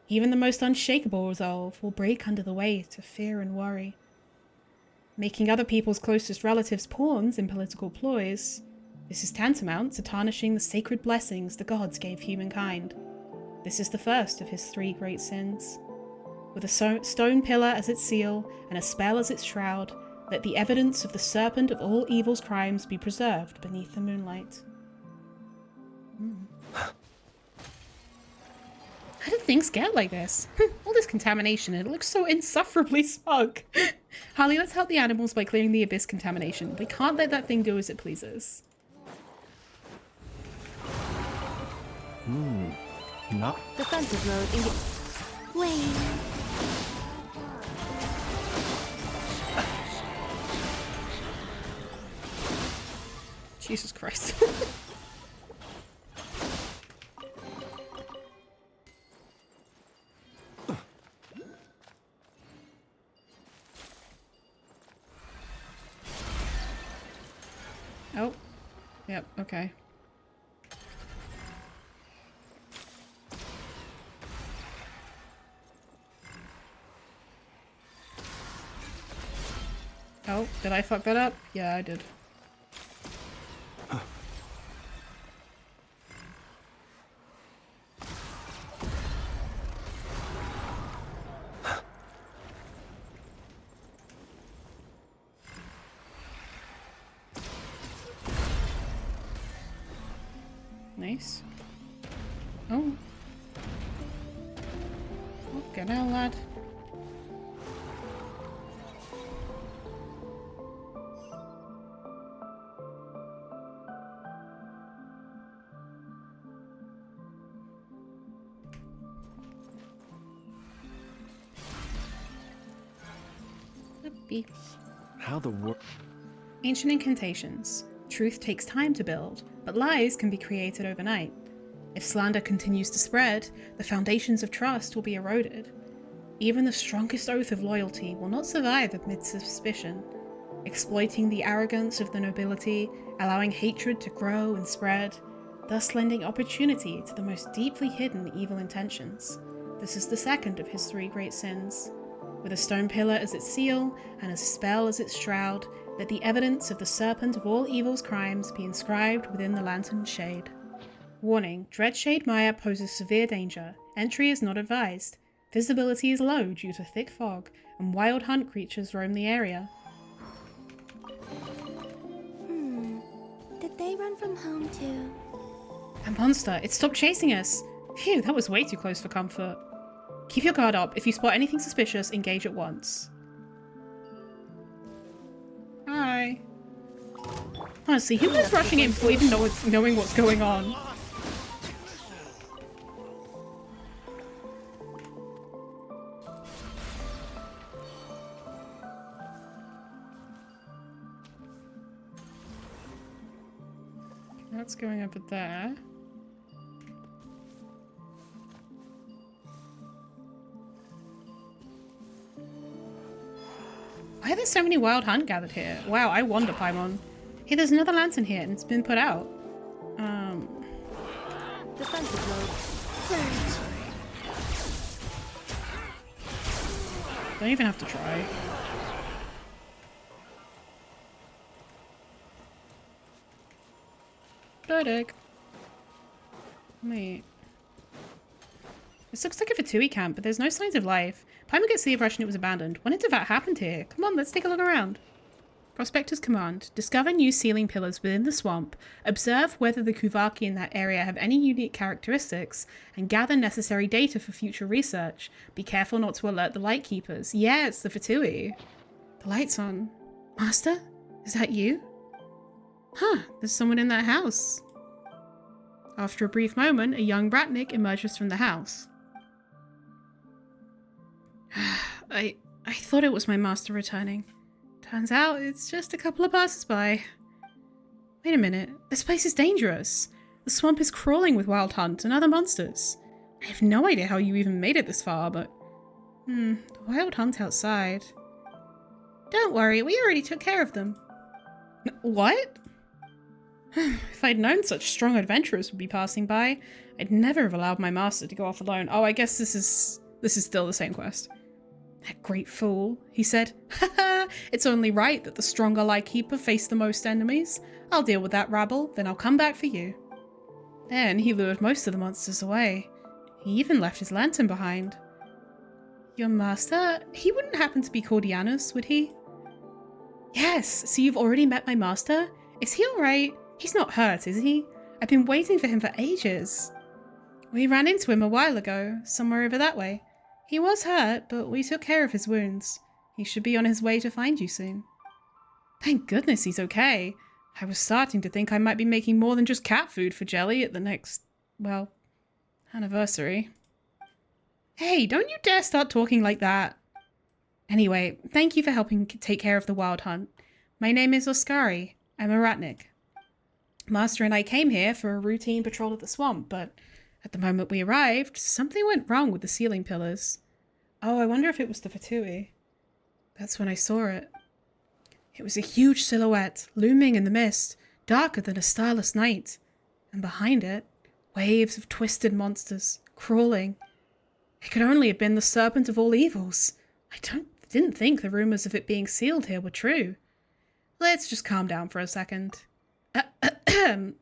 even the most unshakable resolve will break under the weight of fear and worry. Making other people's closest relatives pawns in political ploys, this is tantamount to tarnishing the sacred blessings the gods gave humankind. This is the first of his 3 great sins. With a stone pillar as its seal and a spell as its shroud, let the evidence of the serpent of all evil's crimes be preserved beneath the moonlight. How did things get like this? All this contamination, and it looks so insufferably smug. Harley, let's help the animals by clearing the abyss contamination. We can't let that thing do as it pleases. Not Defensive mode. Wait. Jesus Christ. Oh. Yep, okay. Oh, did I fuck that up? Yeah, I did. Nice. Oh. Oh, get out, lad. Uppy. how the world. Ancient incantations. Truth takes time to build, but lies can be created overnight. If slander continues to spread, the foundations of trust will be eroded. Even the strongest oath of loyalty will not survive amid suspicion, exploiting the arrogance of the nobility, allowing hatred to grow and spread, thus lending opportunity to the most deeply hidden evil intentions. This is the second of his 3 great sins. With a stone pillar as its seal and a spell as its shroud, let the evidence of the serpent of all evil's crimes be inscribed within the lantern's shade. Warning, Dreadshade Maya poses severe danger. Entry is not advised. Visibility is low due to thick fog, and wild hunt creatures roam the area. Did they run from home too? A monster! It stopped chasing us! Phew, that was way too close for comfort. Keep your guard up. If you spot anything suspicious, engage at once. Hi. Honestly, who was rushing in before even knowing what's going on? That's going over there. Why are there so many wild hunt gathered here? Wow, I wonder, Paimon. Hey, there's another lantern here and it's been put out. Defensive mode. Don't even have to try. Bird egg. Wait. This looks like a Fatui camp, but there's no signs of life. Paimon gets the impression it was abandoned. When did that happen here? Come on, let's take a look around. Prospector's command. Discover new ceiling pillars within the swamp. Observe whether the Kuvaki in that area have any unique characteristics, and gather necessary data for future research. Be careful not to alert the Lightkeepers. Yeah, it's the Fatui. The light's on. Master? Is that you? Huh, there's someone in that house. After a brief moment, a young Ratnik emerges from the house. I thought it was my master returning. Turns out it's just a couple of passers-by. Wait a minute, this place is dangerous. The swamp is crawling with wild hunt and other monsters. I have no idea how you even made it this far, but... the wild hunt outside. Don't worry, we already took care of them. What? If I'd known such strong adventurers would be passing by, I'd never have allowed my master to go off alone. Oh, I guess this is still the same quest. That great fool, he said. Haha, it's only right that the stronger Lightkeeper face the most enemies. I'll deal with that rabble, then I'll come back for you. Then he lured most of the monsters away. He even left his lantern behind. Your master? He wouldn't happen to be called Janus, would he? Yes, so you've already met my master? Is he alright? He's not hurt, is he? I've been waiting for him for ages. We ran into him a while ago, somewhere over that way. He was hurt, but we took care of his wounds. He should be on his way to find you soon. Thank goodness he's okay. I was starting to think I might be making more than just cat food for Jelly at the next, well, anniversary. Hey, don't you dare start talking like that. Anyway, thank you for helping take care of the wild hunt. My name is Oskari. I'm a Ratnik. Master and I came here for a routine patrol of the swamp, but at the moment we arrived, something went wrong with the ceiling pillars. Oh, I wonder if it was the Fatui. That's when I saw it. It was a huge silhouette, looming in the mist, darker than a starless night. And behind it, waves of twisted monsters, crawling. It could only have been the serpent of all evils. I didn't think the rumors of it being sealed here were true. Let's just calm down for a second.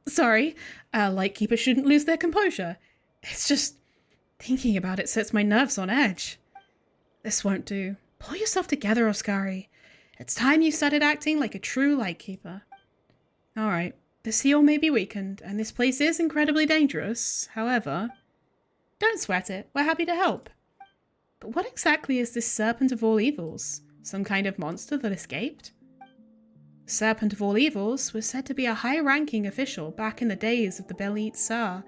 Sorry, Lightkeeper shouldn't lose their composure. It's just, thinking about it sets my nerves on edge. This won't do. Pull yourself together, Oskari. It's time you started acting like a true Lightkeeper. Alright, the seal may be weakened, and this place is incredibly dangerous. However, don't sweat it. We're happy to help. But what exactly is this serpent of all evils? Some kind of monster that escaped? The serpent of all evils was said to be a high-ranking official back in the days of the Belit Tsar.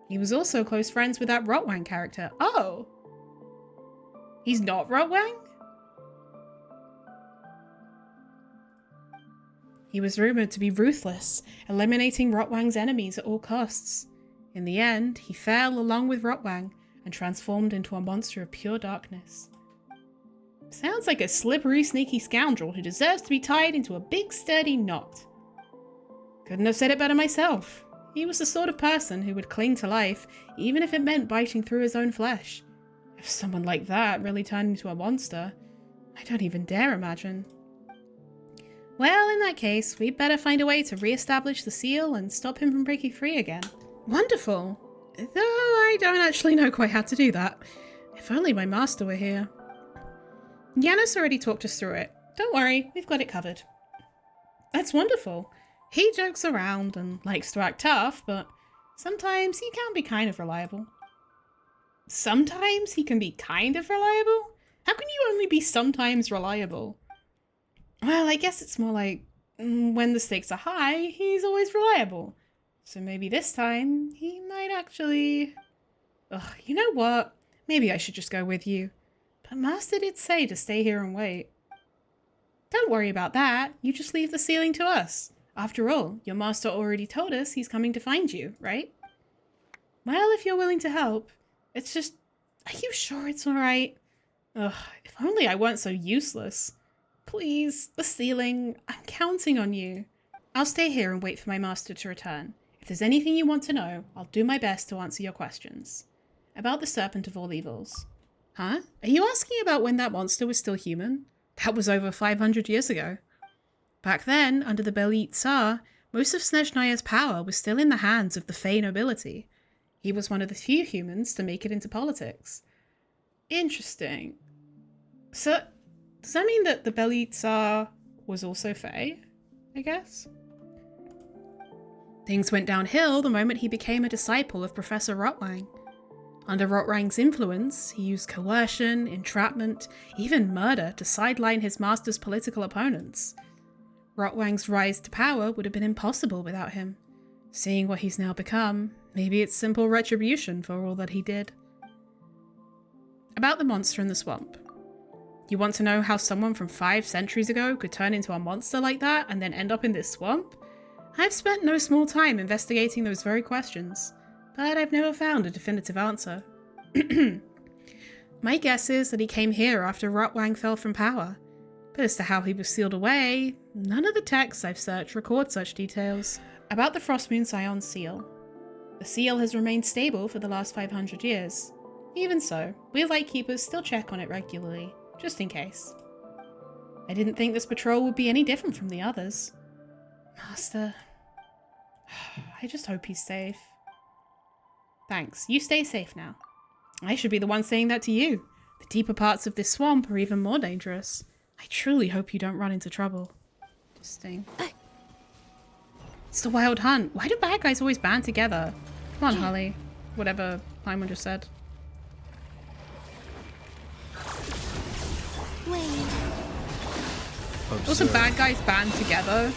He was also close friends with that Rotwang character. Oh! He's not Rotwang? He was rumoured to be ruthless, eliminating Rotwang's enemies at all costs. In the end, he fell along with Rotwang and transformed into a monster of pure darkness. Sounds like a slippery, sneaky scoundrel who deserves to be tied into a big, sturdy knot. Couldn't have said it better myself. He was the sort of person who would cling to life, even if it meant biting through his own flesh. If someone like that really turned into a monster, I don't even dare imagine. Well, in that case, we'd better find a way to re-establish the seal and stop him from breaking free again. Wonderful! Though I don't actually know quite how to do that. If only my master were here. Janus already talked us through it. Don't worry, we've got it covered. That's wonderful. He jokes around and likes to act tough, but sometimes he can be kind of reliable. Sometimes he can be kind of reliable? How can you only be sometimes reliable? Well, I guess it's more like when the stakes are high, he's always reliable. So maybe this time he might actually... Ugh, you know what? Maybe I should just go with you. But Master did say to stay here and wait. Don't worry about that. You just leave the ceiling to us. After all, your master already told us he's coming to find you, right? Well, if you're willing to help. It's just... Are you sure it's alright? Ugh, if only I weren't so useless. Please, the ceiling. I'm counting on you. I'll stay here and wait for my master to return. If there's anything you want to know, I'll do my best to answer your questions. About the serpent of all evils. Huh? Are you asking about when that monster was still human? That was over 500 years ago. Back then, under the Belit Tsar, most of Snezhnaya's power was still in the hands of the Fey nobility. He was one of the few humans to make it into politics. Interesting. So, does that mean that the Belly Tsar was also Fae, I guess? Things went downhill the moment he became a disciple of Professor Rotwang. Under Rotwang's influence, he used coercion, entrapment, even murder to sideline his master's political opponents. Rotwang's rise to power would have been impossible without him. Seeing what he's now become, maybe it's simple retribution for all that he did. About the monster in the swamp. You want to know how someone from 5 centuries ago could turn into a monster like that and then end up in this swamp? I've spent no small time investigating those very questions, but I've never found a definitive answer. My guess is that he came here after Rotwang fell from power, but as to how he was sealed away, none of the texts I've searched record such details. About the Frostmoon Scion seal. The seal has remained stable for the last 500 years. Even so, we Lightkeepers still check on it regularly, just in case. I didn't think this patrol would be any different from the others. Master, I just hope he's safe. Thanks, you stay safe now. I should be the one saying that to you. The deeper parts of this swamp are even more dangerous. I truly hope you don't run into trouble. Interesting. It's the Wild Hunt. Why do bad guys always band together? Come on, Holly. Whatever Paimon just said. Also, bad guys band together.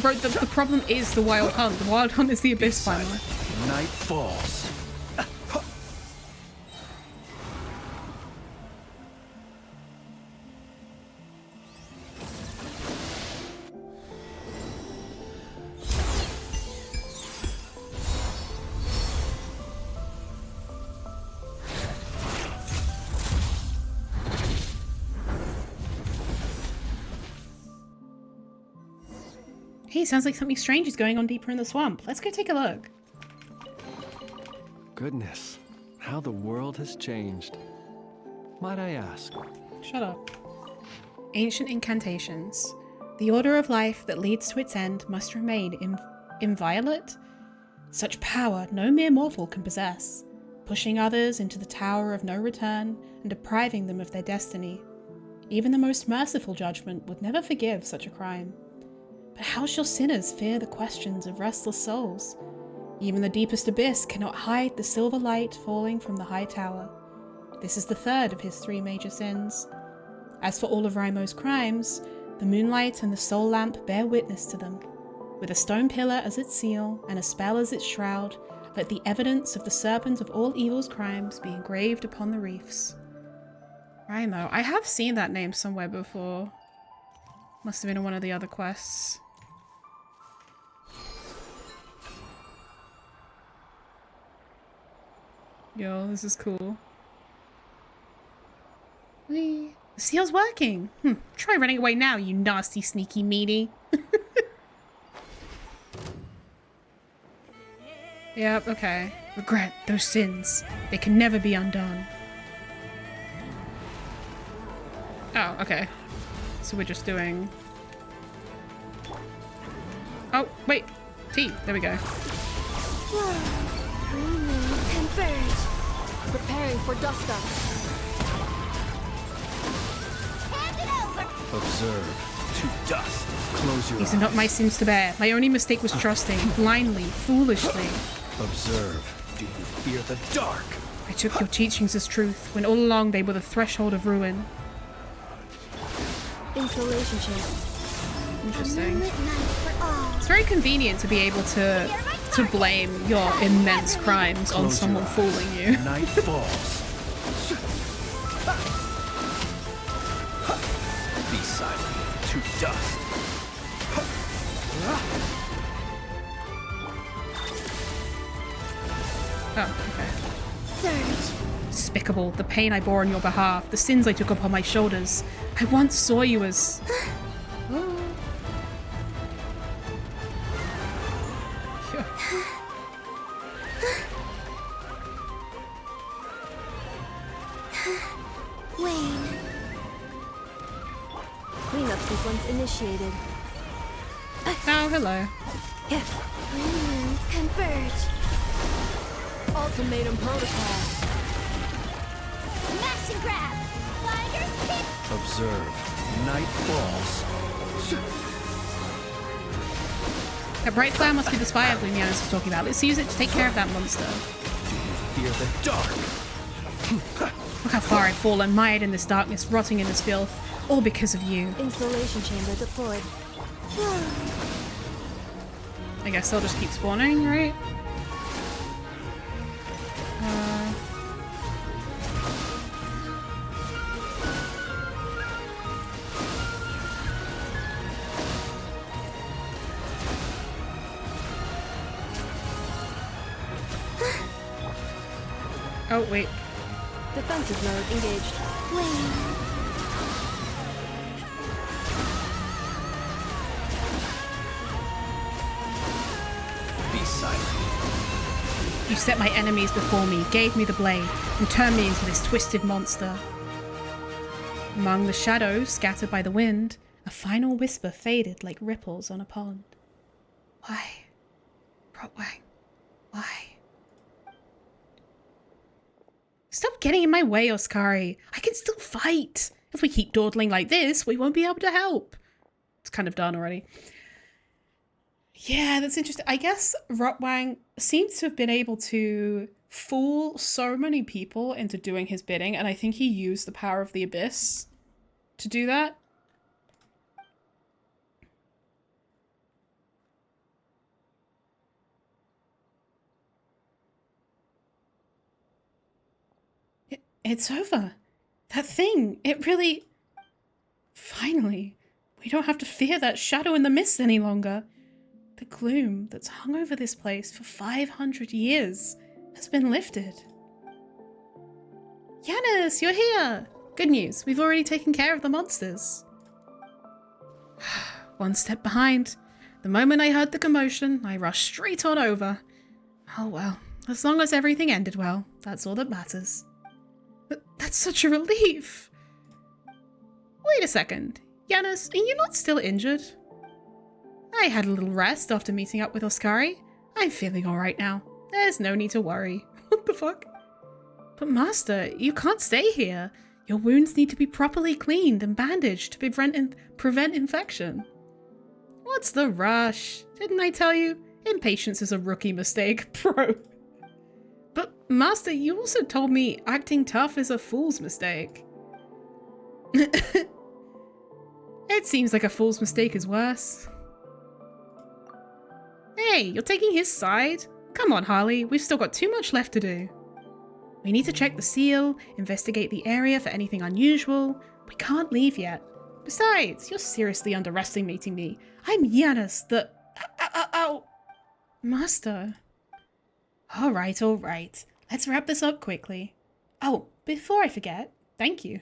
Bro, the problem is the Wild Hunt. The Wild Hunt is the Abyss Climber. Night falls. Hey, sounds like something strange is going on deeper in the swamp. Let's go take a look. Goodness, how the world has changed. Might I ask? Shut up. Ancient incantations. The order of life that leads to its end must remain inviolate. Such power no mere mortal can possess, pushing others into the tower of no return and depriving them of their destiny. Even the most merciful judgment would never forgive such a crime. But how shall sinners fear the questions of restless souls? Even the deepest abyss cannot hide the silver light falling from the high tower. This is the third of his 3 major sins. As for all of Raimo's crimes, the moonlight and the soul lamp bear witness to them. With a stone pillar as its seal and a spell as its shroud, let the evidence of the serpent of all evil's crimes be engraved upon the reefs. Raimo. I have seen that name somewhere before. Must have been in one of the other quests. Yo, this is cool. Whee. The seal's working! Try running away now, you nasty, sneaky meanie. Yep, okay. Regret those sins. They can never be undone. Oh, okay. So we're just doing... Oh, wait. T. There we go. Converge. Preparing for dust up. Hand it over! Observe. To dust. Close your eyes. These are not my sins to bear. My only mistake was trusting. Blindly. Foolishly. Observe. Do you fear the dark? I took your teachings as truth, when all along they were the threshold of ruin. Insulation chamber. Interesting. Moonlit night for all. It's very convenient to be able to blame your immense crimes on Close someone your eyes. fooling you. Night falls. Be silent. To dust. Oh, okay. Surge. Despicable, the pain I bore on your behalf, the sins I took upon my shoulders. I once saw you as... Wayne. Cleanup sequence initiated. Oh, hello. Green moons converge. Ultimatum protocol. Smash and grab. Flyers, hit. Observe. Night falls. That bright flower must be the spire bloom Yanis was talking about. Let's use it to take care of that monster. Do you fear the dark? Look how far I've fallen, mired in this darkness, rotting in this filth, all because of you. Installation chamber deployed. I guess they'll just keep spawning, right? Oh, wait. Defensive mode engaged. Be silent. You set my enemies before me, gave me the blade, and turned me into this twisted monster. Among the shadows scattered by the wind, a final whisper faded like ripples on a pond. Why? Rotwang? Why? Stop getting in my way, Oscari. I can still fight. If we keep dawdling like this, we won't be able to help. It's kind of done already. Yeah, that's interesting. I guess Rotwang seems to have been able to fool so many people into doing his bidding, and I think he used the power of the Abyss to do that. It's over. That thing, it really... Finally, we don't have to fear that shadow in the mist any longer. The gloom that's hung over this place for 500 years has been lifted. Yanis, you're here! Good news, we've already taken care of the monsters. One step behind. The moment I heard the commotion, I rushed straight on over. Oh well, as long as everything ended well, that's all that matters. But that's such a relief! Wait a second. Yanis, are you not still injured? I had a little rest after meeting up with Oscari. I'm feeling alright now. There's no need to worry. What the fuck? But Master, you can't stay here. Your wounds need to be properly cleaned and bandaged to prevent infection. What's the rush? Didn't I tell you? Impatience is a rookie mistake, bro. But Master, you also told me acting tough is a fool's mistake. It seems like a fool's mistake is worse. Hey, you're taking his side? Come on, Harley, we've still got too much left to do. We need to check the seal, investigate the area for anything unusual. We can't leave yet. Besides, you're seriously underestimating me. I'm Yanis, the... Ow! Master. Alright. Let's wrap this up quickly. Oh, before I forget, thank you.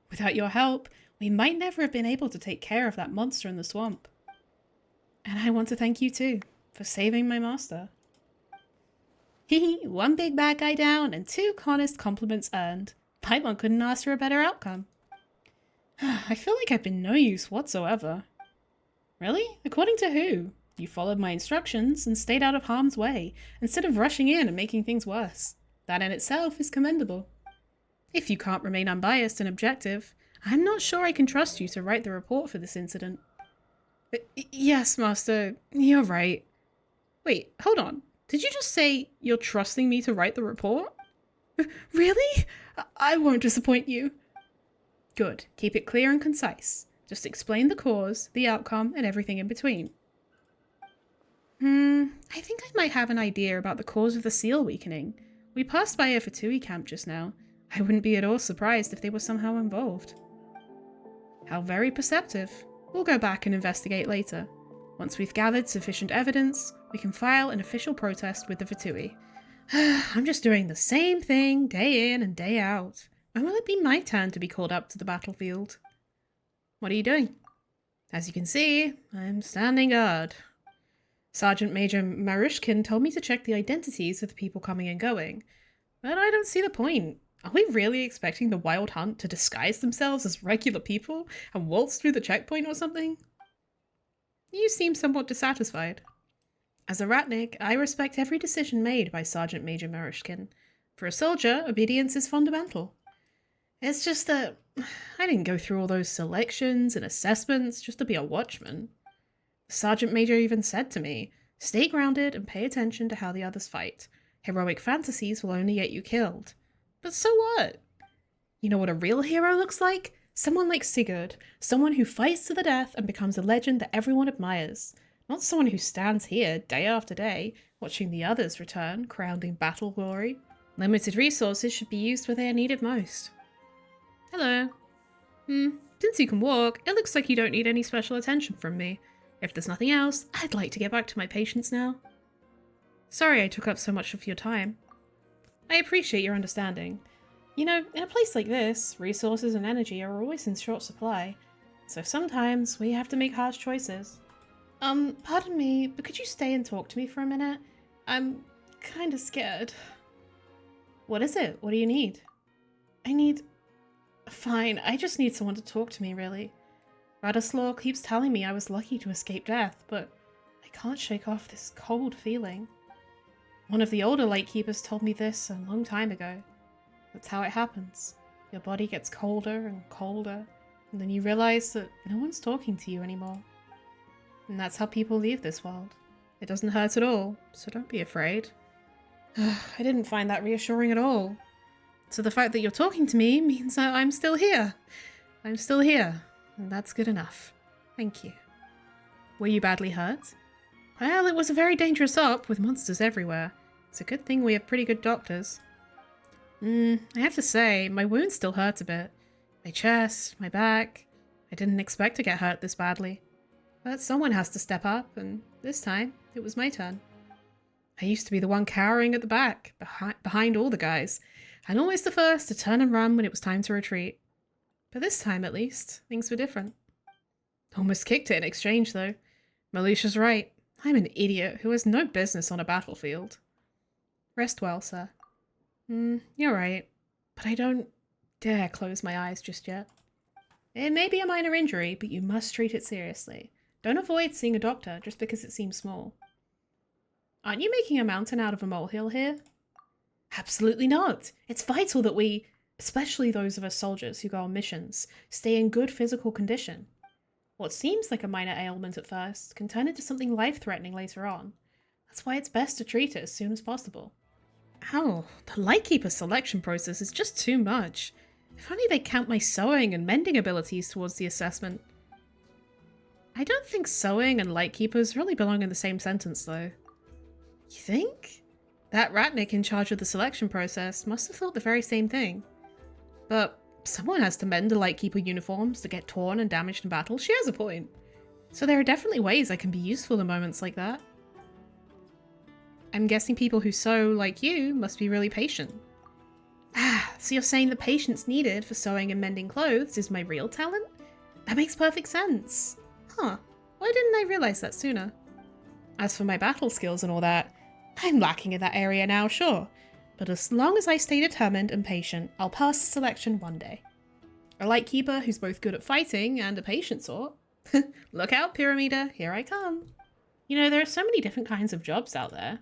Without your help, we might never have been able to take care of that monster in the swamp. And I want to thank you too, for saving my master. Hehe, one big bad guy down and 2 honest compliments earned. Paimon couldn't ask for a better outcome. I feel like I've been no use whatsoever. Really? According to who? You followed my instructions and stayed out of harm's way, instead of rushing in and making things worse. That in itself is commendable. If you can't remain unbiased and objective, I'm not sure I can trust you to write the report for this incident. Yes, Master, you're right. Wait, hold on. Did you just say you're trusting me to write the report? Really? I won't disappoint you. Good. Keep it clear and concise. Just explain the cause, the outcome, and everything in between. I think I might have an idea about the cause of the seal weakening. We passed by a Fatui camp just now. I wouldn't be at all surprised if they were somehow involved. How very perceptive. We'll go back and investigate later. Once we've gathered sufficient evidence, we can file an official protest with the Fatui. I'm just doing the same thing day in and day out. When will it be my turn to be called up to the battlefield? What are you doing? As you can see, I'm standing guard. Sergeant Major Marushkin told me to check the identities of the people coming and going, but I don't see the point. Are we really expecting the Wild Hunt to disguise themselves as regular people and waltz through the checkpoint or something? You seem somewhat dissatisfied. As a Ratnik, I respect every decision made by Sergeant Major Marushkin. For a soldier, obedience is fundamental. It's just that I didn't go through all those selections and assessments just to be a watchman. The Sergeant Major even said to me, "Stay grounded and pay attention to how the others fight. Heroic fantasies will only get you killed." But so what? You know what a real hero looks like? Someone like Sigurd, someone who fights to the death and becomes a legend that everyone admires. Not someone who stands here day after day, watching the others return, crowned in battle glory. Limited resources should be used where they are needed most. Hello. Since you can walk, it looks like you don't need any special attention from me. If there's nothing else, I'd like to get back to my patients now. Sorry I took up so much of your time. I appreciate your understanding. You know, in a place like this, resources and energy are always in short supply, so sometimes we have to make harsh choices. Pardon me, but could you stay and talk to me for a minute? I'm kinda scared. What is it? What do you need? Fine, I just need someone to talk to me, really. Radoslaw keeps telling me I was lucky to escape death, but I can't shake off this cold feeling. One of the older Lightkeepers told me this a long time ago. That's how it happens. Your body gets colder and colder, and then you realize that no one's talking to you anymore. And that's how people leave this world. It doesn't hurt at all, so don't be afraid. I didn't find that reassuring at all. So the fact that you're talking to me means that I'm still here. I'm still here, and that's good enough. Thank you. Were you badly hurt? Well, it was a very dangerous op with monsters everywhere. It's a good thing we have pretty good doctors. I have to say, my wound still hurts a bit. My chest, my back. I didn't expect to get hurt this badly. But someone has to step up, and this time, it was my turn. I used to be the one cowering at the back, behind all the guys, and always the first to turn and run when it was time to retreat. But this time, at least, things were different. Almost kicked it in exchange, though. Malusha's right. I'm an idiot who has no business on a battlefield. Rest well, sir. You're right, but I don't dare close my eyes just yet. It may be a minor injury, but you must treat it seriously. Don't avoid seeing a doctor just because it seems small. Aren't you making a mountain out of a molehill here? Absolutely not. It's vital that we, especially those of us soldiers who go on missions, stay in good physical condition. What seems like a minor ailment at first can turn into something life-threatening later on. That's why it's best to treat it as soon as possible. Ow, the Lightkeeper selection process is just too much. If only they count my sewing and mending abilities towards the assessment. I don't think sewing and Lightkeepers really belong in the same sentence, though. You think? That Ratnik in charge of the selection process must have thought the very same thing. But someone has to mend the Lightkeeper uniforms that get torn and damaged in battle. She has a point. So there are definitely ways I can be useful in moments like that. I'm guessing people who sew, like you, must be really patient. So you're saying the patience needed for sewing and mending clothes is my real talent? That makes perfect sense. Huh, why didn't I realize that sooner? As for my battle skills and all that, I'm lacking in that area now, sure. But as long as I stay determined and patient, I'll pass the selection one day. A Lightkeeper who's both good at fighting and a patient sort. Look out, Pyramida, here I come. You know, there are so many different kinds of jobs out there.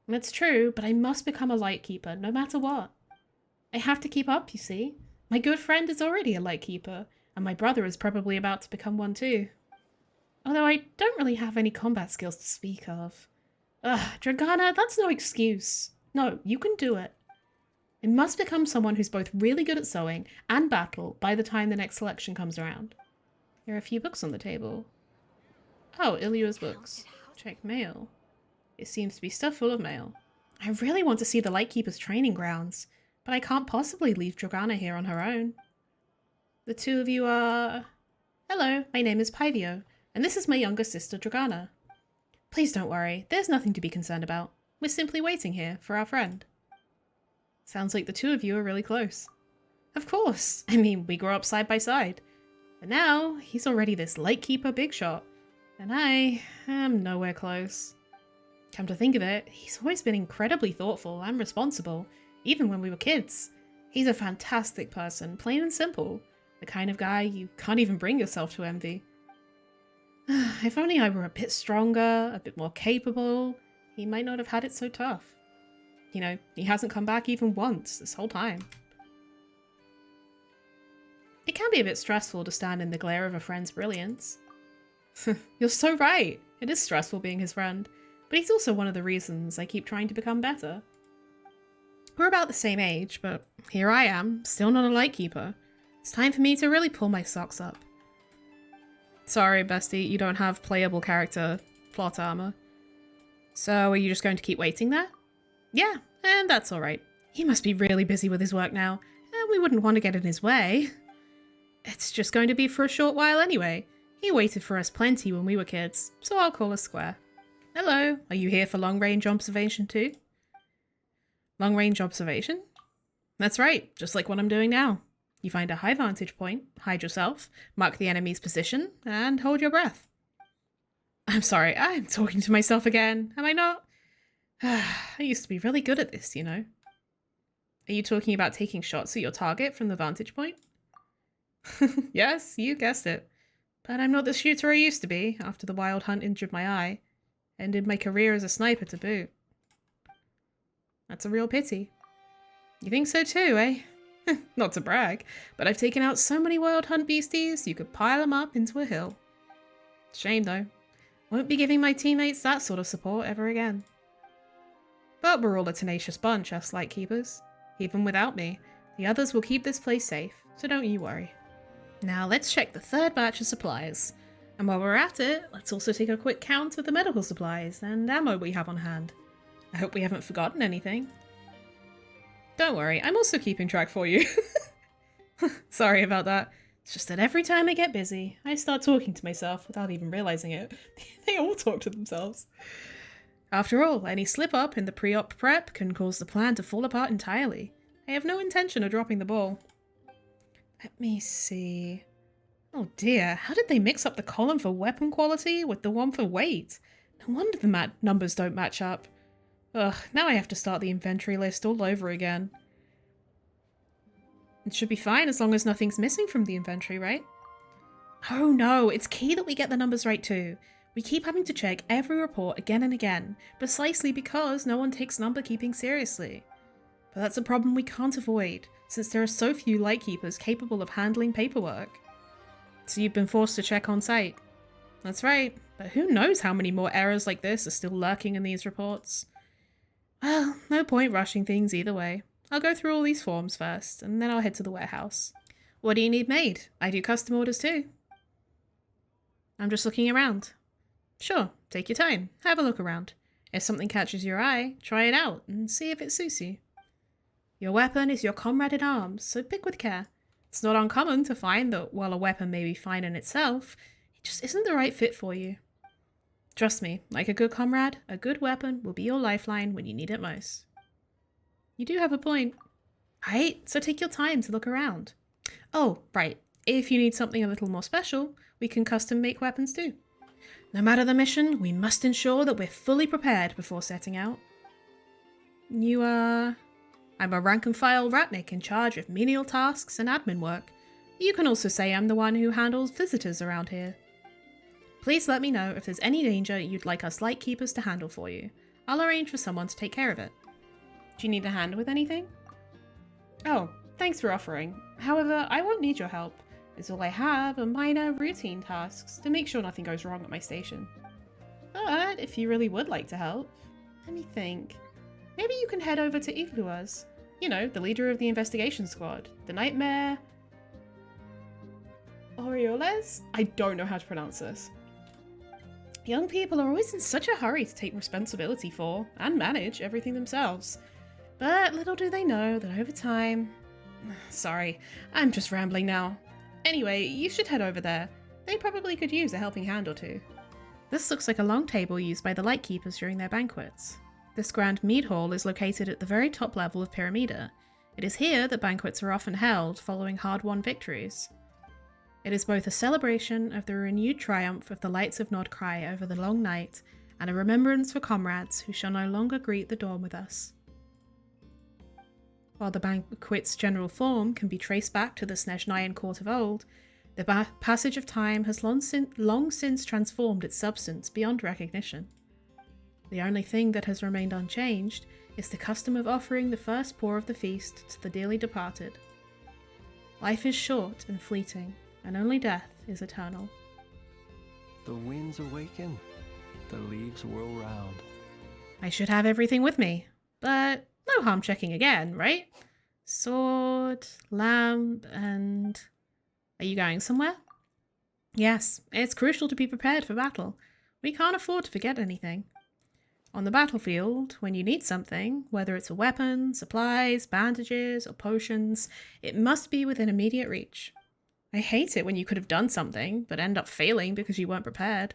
It's true, but I must become a Lightkeeper, no matter what. I have to keep up, you see. My good friend is already a Lightkeeper, and my brother is probably about to become one too. Although I don't really have any combat skills to speak of. Dragana, that's no excuse. No, you can do it. I must become someone who's both really good at sewing and battle by the time the next selection comes around. There are a few books on the table. Oh, Ilya's books. Check mail. It seems to be stuff full of mail. I really want to see the Lightkeeper's training grounds, but I can't possibly leave Dragana here on her own. The two of you are... Hello, my name is Pyvio, and this is my younger sister Dragana. Please don't worry, there's nothing to be concerned about. We're simply waiting here for our friend. Sounds like the two of you are really close. Of course, I mean, we grew up side by side. But now, he's already this Lightkeeper big shot, and I am nowhere close. Come to think of it, he's always been incredibly thoughtful and responsible, even when we were kids. He's a fantastic person, plain and simple. The kind of guy you can't even bring yourself to envy. If only I were a bit stronger, a bit more capable, he might not have had it so tough. You know, he hasn't come back even once this whole time. It can be a bit stressful to stand in the glare of a friend's brilliance. You're so right. It is stressful being his friend, but he's also one of the reasons I keep trying to become better. We're about the same age, but here I am, still not a Lightkeeper. It's time for me to really pull my socks up. Sorry, bestie, you don't have playable character plot armor. So are you just going to keep waiting there? Yeah, and that's alright. He must be really busy with his work now, and we wouldn't want to get in his way. It's just going to be for a short while anyway. He waited for us plenty when we were kids, so I'll call us square. Hello, are you here for long-range observation too? Long-range observation? That's right, just like what I'm doing now. You find a high vantage point, hide yourself, mark the enemy's position, and hold your breath. I'm sorry, I'm talking to myself again, am I not? I used to be really good at this, you know. Are you talking about taking shots at your target from the vantage point? Yes, you guessed it. But I'm not the shooter I used to be after the wild hunt injured my eye. Ended my career as a sniper to boot. That's a real pity. You think so too, eh? Not to brag, but I've taken out so many wild hunt beasties you could pile them up into a hill. Shame though. Won't be giving my teammates that sort of support ever again. But we're all a tenacious bunch, us Lightkeepers. Even without me, the others will keep this place safe, so don't you worry. Now let's check the third batch of supplies. And while we're at it, let's also take a quick count of the medical supplies and ammo we have on hand. I hope we haven't forgotten anything. Don't worry, I'm also keeping track for you. Sorry about that. It's just that every time I get busy, I start talking to myself without even realizing it. They all talk to themselves. After all, any slip-up in the pre-op prep can cause the plan to fall apart entirely. I have no intention of dropping the ball. Let me see... Oh dear, how did they mix up the column for weapon quality with the one for weight? No wonder the numbers don't match up. Ugh, now I have to start the inventory list all over again. It should be fine as long as nothing's missing from the inventory, right? Oh no, it's key that we get the numbers right too. We keep having to check every report again and again, precisely because no one takes number keeping seriously. But that's a problem we can't avoid, since there are so few Lightkeepers capable of handling paperwork. So you've been forced to check on site. That's right, but who knows how many more errors like this are still lurking in these reports. Well, no point rushing things either way. I'll go through all these forms first, and then I'll head to the warehouse. What do you need made? I do custom orders too. I'm just looking around. Sure, take your time, have a look around. If something catches your eye, try it out and see if it suits you. Your weapon is your comrade in arms, so pick with care. It's not uncommon to find that while a weapon may be fine in itself, it just isn't the right fit for you. Trust me, like a good comrade, a good weapon will be your lifeline when you need it most. You do have a point. Right, so take your time to look around. Oh, right, if you need something a little more special, we can custom make weapons too. No matter the mission, we must ensure that we're fully prepared before setting out. You are... I'm a rank-and-file ratnik in charge of menial tasks and admin work. You can also say I'm the one who handles visitors around here. Please let me know if there's any danger you'd like us Lightkeepers to handle for you. I'll arrange for someone to take care of it. Do you need a hand with anything? Oh, thanks for offering. However, I won't need your help, as all I have are minor routine tasks to make sure nothing goes wrong at my station. But if you really would like to help, let me think. Maybe you can head over to Igluas. You know, the leader of the investigation squad. The Nightmare... Orioles? I don't know how to pronounce this. Young people are always in such a hurry to take responsibility for, and manage, everything themselves. But little do they know that over time... Sorry, I'm just rambling now. Anyway, you should head over there. They probably could use a helping hand or two. This looks like a long table used by the Lightkeepers during their banquets. This grand mead hall is located at the very top level of Piramida. It is here that banquets are often held following hard-won victories. It is both a celebration of the renewed triumph of the Lights of Nodkrai over the long night and a remembrance for comrades who shall no longer greet the dawn with us. While the banquet's general form can be traced back to the Snezhnayan court of old, The passage of time has long since transformed its substance beyond recognition. The only thing that has remained unchanged is the custom of offering the first pour of the feast to the dearly departed. Life is short and fleeting, and only death is eternal. The winds awaken, the leaves whirl round. I should have everything with me, but no harm checking again, right? Sword, lamp, and... Are you going somewhere? Yes, it's crucial to be prepared for battle. We can't afford to forget anything. On the battlefield, when you need something, whether it's a weapon, supplies, bandages, or potions, it must be within immediate reach. I hate it when you could have done something, but end up failing because you weren't prepared.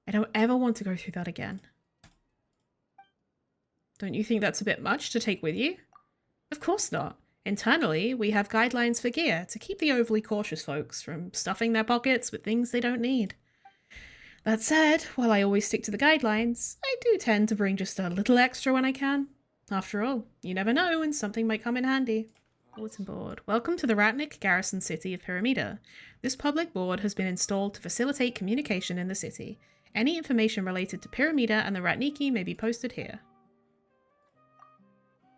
I don't ever want to go through that again. Don't you think that's a bit much to take with you? Of course not. Internally, we have guidelines for gear to keep the overly cautious folks from stuffing their pockets with things they don't need. That said, while I always stick to the guidelines, I do tend to bring just a little extra when I can. After all, you never know when something might come in handy. Bulletin board. Welcome to the Ratnik garrison city of Piramida. This public board has been installed to facilitate communication in the city. Any information related to Piramida and the Ratniki may be posted here.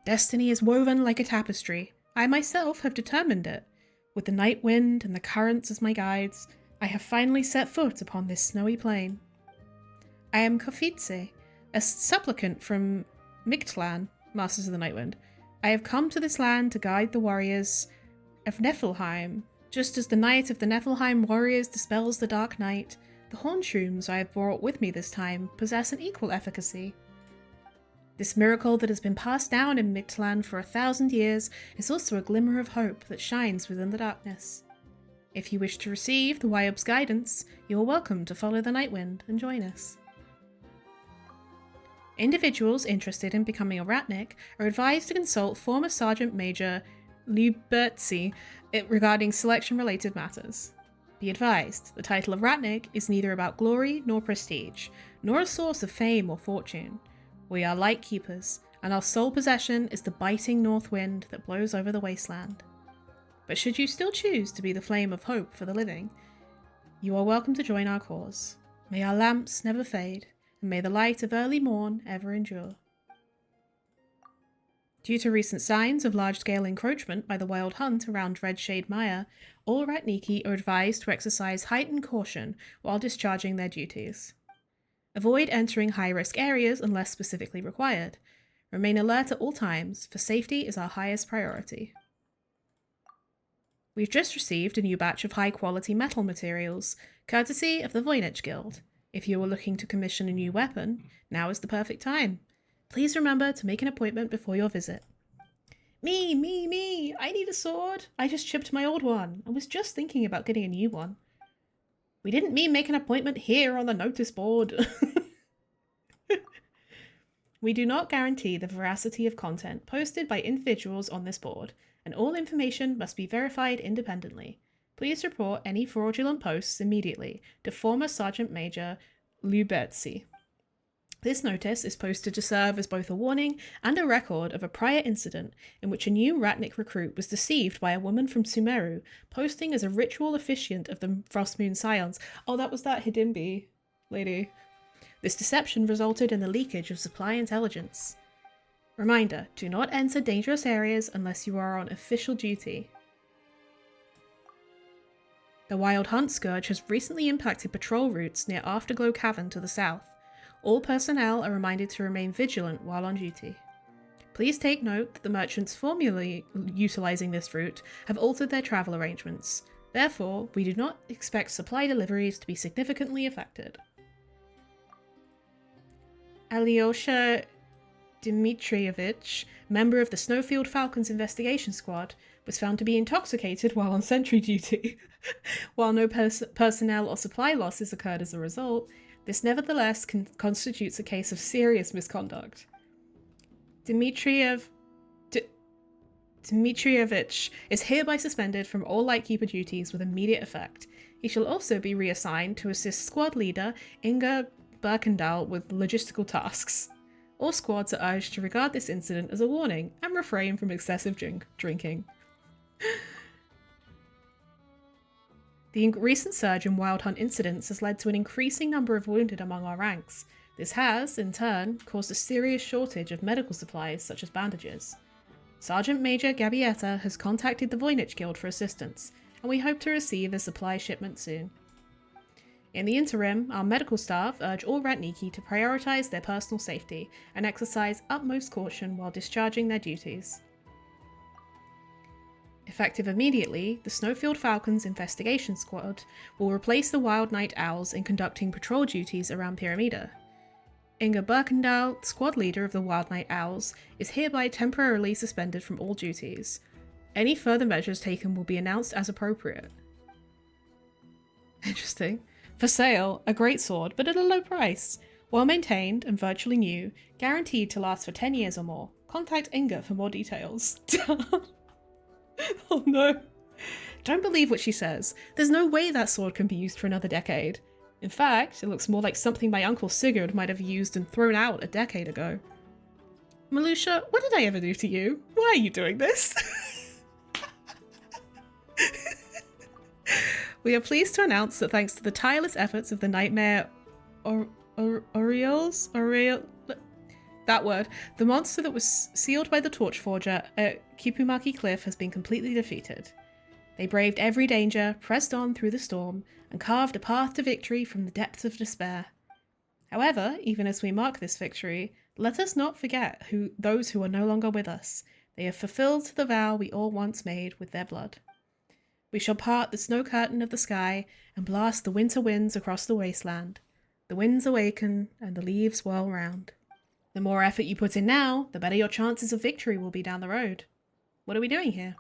Destiny is woven like a tapestry. I myself have determined it. With the night wind and the currents as my guides, I have finally set foot upon this snowy plain. I am Kofitse, a supplicant from Mictlan, Masters of the Nightwind. I have come to this land to guide the warriors of Niflheim. Just as the night of the Niflheim warriors dispels the dark night, the hornshrooms I have brought with me this time possess an equal efficacy. This miracle that has been passed down in Mictlan for 1,000 years is also a glimmer of hope that shines within the darkness. If you wish to receive the Wyob's guidance, you are welcome to follow the Nightwind and join us. Individuals interested in becoming a Ratnik are advised to consult former Sergeant Major Lubertzi regarding selection-related matters. Be advised, the title of Ratnik is neither about glory nor prestige, nor a source of fame or fortune. We are light keepers, and our sole possession is the biting north wind that blows over the wasteland. But should you still choose to be the flame of hope for the living, you are welcome to join our cause. May our lamps never fade, and may the light of early morn ever endure. Due to recent signs of large-scale encroachment by the Wild Hunt around Redshade Mire, all Ratniki are advised to exercise heightened caution while discharging their duties. Avoid entering high-risk areas unless specifically required. Remain alert at all times, for safety is our highest priority. We've just received a new batch of high-quality metal materials, courtesy of the Voynich Guild. If you are looking to commission a new weapon, now is the perfect time. Please remember to make an appointment before your visit. Me! I need a sword! I just chipped my old one. I was just thinking about getting a new one. We didn't mean make an appointment here on the notice board. We do not guarantee the veracity of content posted by individuals on this board, and all information must be verified independently. Please report any fraudulent posts immediately to former Sergeant Major Lubertzi. This notice is posted to serve as both a warning and a record of a prior incident in which a new Ratnik recruit was deceived by a woman from Sumeru, posting as a ritual officiant of the Frostmoon Scions. Oh, that was that Hidimbi lady. This deception resulted in the leakage of supply intelligence. Reminder, do not enter dangerous areas unless you are on official duty. The Wild Hunt Scourge has recently impacted patrol routes near Afterglow Cavern to the south. All personnel are reminded to remain vigilant while on duty. Please take note that the merchants formerly utilising this route have altered their travel arrangements. Therefore, we do not expect supply deliveries to be significantly affected. Alyosha Dmitrievich, member of the Snowfield Falcons investigation squad, was found to be intoxicated while on sentry duty. While no personnel or supply losses occurred as a result, this nevertheless constitutes a case of serious misconduct. Dmitrievich is hereby suspended from all Lightkeeper duties with immediate effect. He shall also be reassigned to assist squad leader Inga Birkendahl with logistical tasks. All squads are urged to regard this incident as a warning and refrain from excessive drinking. The recent surge in Wild Hunt incidents has led to an increasing number of wounded among our ranks. This has, in turn, caused a serious shortage of medical supplies such as bandages. Sergeant Major Gabietta has contacted the Voynich Guild for assistance, and we hope to receive a supply shipment soon. In the interim, our medical staff urge all Ratniki to prioritise their personal safety and exercise utmost caution while discharging their duties. Effective immediately, the Snowfield Falcons Investigation Squad will replace the Wild Night Owls in conducting patrol duties around Piramida. Inga Birkendahl, squad leader of the Wild Night Owls, is hereby temporarily suspended from all duties. Any further measures taken will be announced as appropriate. Interesting. For sale, a great sword, but at a low price. Well maintained and virtually new, guaranteed to last for 10 years or more. Contact Inga for more details. Oh no. Don't believe what she says. There's no way that sword can be used for another decade. In fact, it looks more like something my Uncle Sigurd might have used and thrown out a decade ago. Malusha, what did I ever do to you? Why are you doing this? We are pleased to announce that thanks to the tireless efforts of the Nightmare Orioles? That word. The monster that was sealed by the Torchforger at Kipumaki Cliff has been completely defeated. They braved every danger, pressed on through the storm, and carved a path to victory from the depths of despair. However, even as we mark this victory, let us not forget those who are no longer with us. They have fulfilled the vow we all once made with their blood. We shall part the snow curtain of the sky and blast the winter winds across the wasteland. The winds awaken and the leaves whirl round. The more effort you put in now, the better your chances of victory will be down the road. What are we doing here?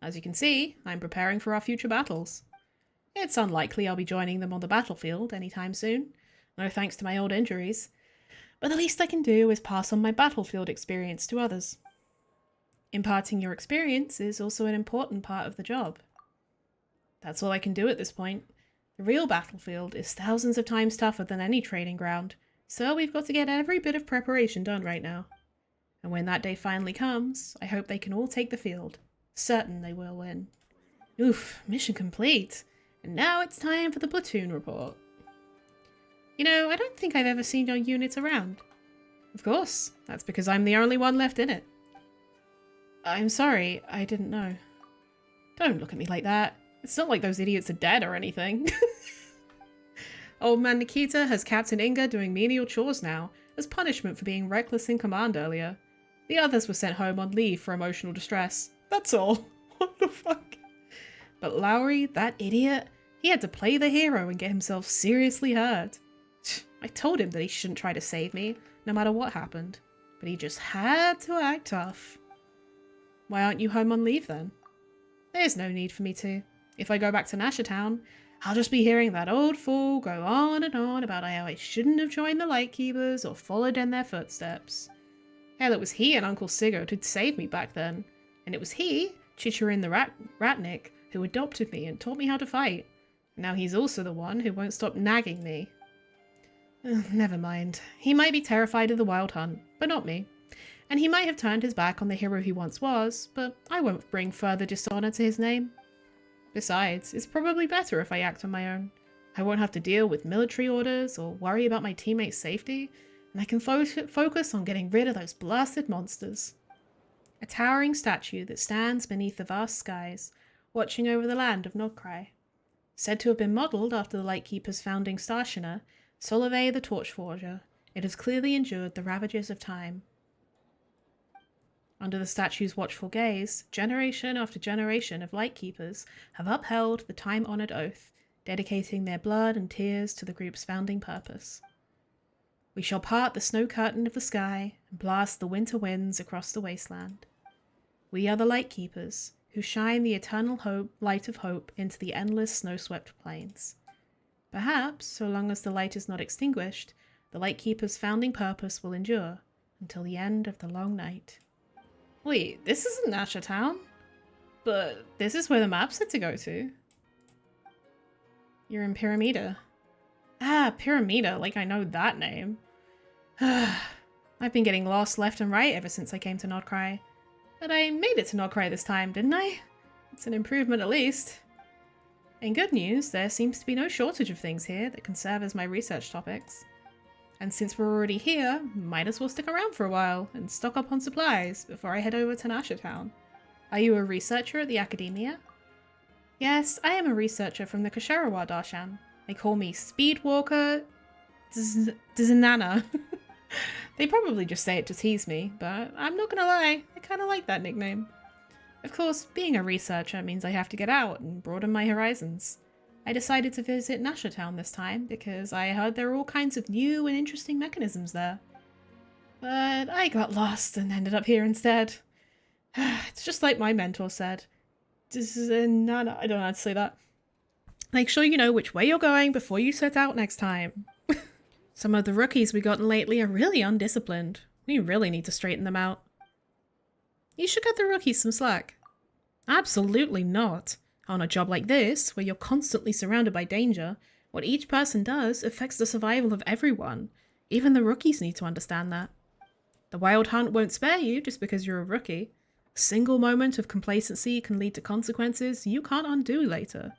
As you can see, I'm preparing for our future battles. It's unlikely I'll be joining them on the battlefield anytime soon, no thanks to my old injuries, but the least I can do is pass on my battlefield experience to others. Imparting your experience is also an important part of the job. That's all I can do at this point. The real battlefield is thousands of times tougher than any training ground, so we've got to get every bit of preparation done right now. And when that day finally comes, I hope they can all take the field. Certain they will win. Oof, mission complete. And now it's time for the platoon report. You know, I don't think I've ever seen your unit around. Of course, that's because I'm the only one left in it. I'm sorry, I didn't know. Don't look at me like that. It's not like those idiots are dead or anything. Old man Nikita has Captain Inga doing menial chores now, as punishment for being reckless in command earlier. The others were sent home on leave for emotional distress. That's all. What the fuck? But Lowry, that idiot, he had to play the hero and get himself seriously hurt. I told him that he shouldn't try to save me, no matter what happened. But he just had to act tough. Why aren't you home on leave then? There's no need for me to. If I go back to Nashatown, I'll just be hearing that old fool go on and on about how I shouldn't have joined the Lightkeepers or followed in their footsteps. Hell, it was he and Uncle Sigurd who'd saved me back then. And it was he, Chicherin the Ratnik, who adopted me and taught me how to fight. Now he's also the one who won't stop nagging me. Never mind. He might be terrified of the Wild Hunt, but not me. And he might have turned his back on the hero he once was, but I won't bring further dishonor to his name. Besides, it's probably better if I act on my own. I won't have to deal with military orders or worry about my teammates' safety, and I can focus on getting rid of those blasted monsters. A towering statue that stands beneath the vast skies, watching over the land of Nodkrai. Said to have been modelled after the Lightkeeper's founding Starshiner, Solovey the Torchforger, it has clearly endured the ravages of time. Under the statue's watchful gaze, generation after generation of Lightkeepers have upheld the time-honoured oath, dedicating their blood and tears to the group's founding purpose. We shall part the snow curtain of the sky and blast the winter winds across the wasteland. We are the Lightkeepers, who shine the eternal light of hope into the endless snow-swept plains. Perhaps, so long as the light is not extinguished, the Lightkeeper's founding purpose will endure until the end of the long night. Wait, this isn't Nashatown? But this is where the map said to go to. You're in Piramida. Ah, Piramida, like I know that name. I've been getting lost left and right ever since I came to nodkrai. But I made it to nodkrai this time, didn't I? It's an improvement at least. In good news, there seems to be no shortage of things here that can serve as my research topics. And since we're already here, might as well stick around for a while and stock up on supplies before I head over to Nasha Town. Are you a researcher at the Academia? Yes, I am a researcher from the Kasharawa Darshan. They call me Speedwalker Dzanana. They probably just say it to tease me, but I'm not gonna lie, I kinda like that nickname. Of course, being a researcher means I have to get out and broaden my horizons. I decided to visit Nasha Town this time because I heard there are all kinds of new and interesting mechanisms there. But I got lost and ended up here instead. It's just like my mentor said. I don't know how to say that. Make sure you know which way you're going before you set out next time. Some of the rookies we've gotten lately are really undisciplined. We really need to straighten them out. You should cut the rookies some slack. Absolutely not. On a job like this, where you're constantly surrounded by danger, what each person does affects the survival of everyone. Even the rookies need to understand that. The Wild Hunt won't spare you just because you're a rookie. A single moment of complacency can lead to consequences you can't undo later.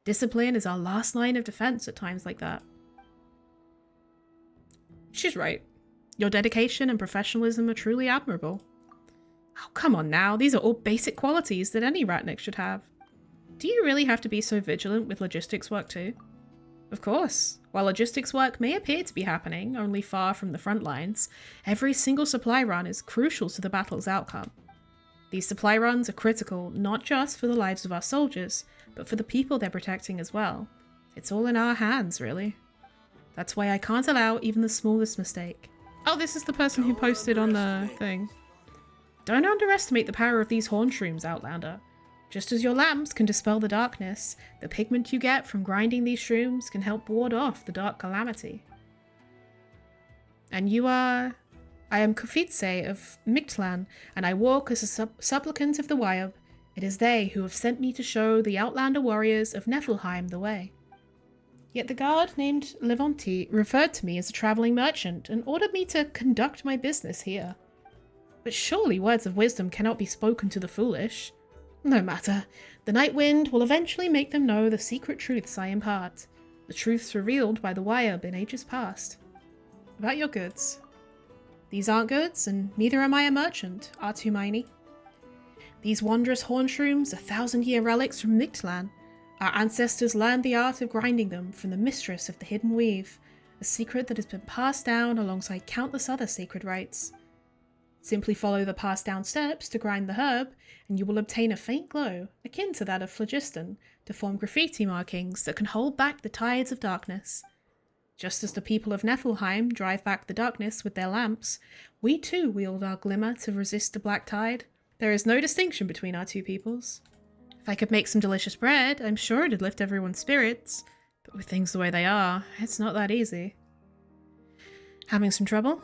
Discipline is our last line of defense at times like that. She's right. Your dedication and professionalism are truly admirable. Oh, come on now, these are all basic qualities that any ratnik should have. Do you really have to be so vigilant with logistics work too? Of course. While logistics work may appear to be happening only far from the front lines, every single supply run is crucial to the battle's outcome. These supply runs are critical not just for the lives of our soldiers, but for the people they're protecting as well. It's all in our hands, really. That's why I can't allow even the smallest mistake. Oh, this is the person who posted on the thing. Don't underestimate the power of these horn shrooms, Outlander. Just as your lamps can dispel the darkness, the pigment you get from grinding these shrooms can help ward off the dark calamity. And you are... I am Kufitse of Mictlan, and I walk as a supplicant of the Wyab. It is they who have sent me to show the Outlander warriors of Niflheim the way. Yet the guard named Levonti referred to me as a travelling merchant and ordered me to conduct my business here. But surely words of wisdom cannot be spoken to the foolish. No matter. The night wind will eventually make them know the secret truths I impart. The truths revealed by the Wyab in ages past. About your goods. These aren't goods, and neither am I a merchant, Artumaini. These wondrous horn shrooms are 1,000-year relics from Mictlan. Our ancestors learned the art of grinding them from the mistress of the hidden weave, a secret that has been passed down alongside countless other sacred rites. Simply follow the passed down steps to grind the herb, and you will obtain a faint glow, akin to that of phlogiston, to form graffiti markings that can hold back the tides of darkness. Just as the people of Niflheim drive back the darkness with their lamps, we too wield our glimmer to resist the black tide. There is no distinction between our two peoples. If I could make some delicious bread, I'm sure it'd lift everyone's spirits, but with things the way they are, it's not that easy. Having some trouble?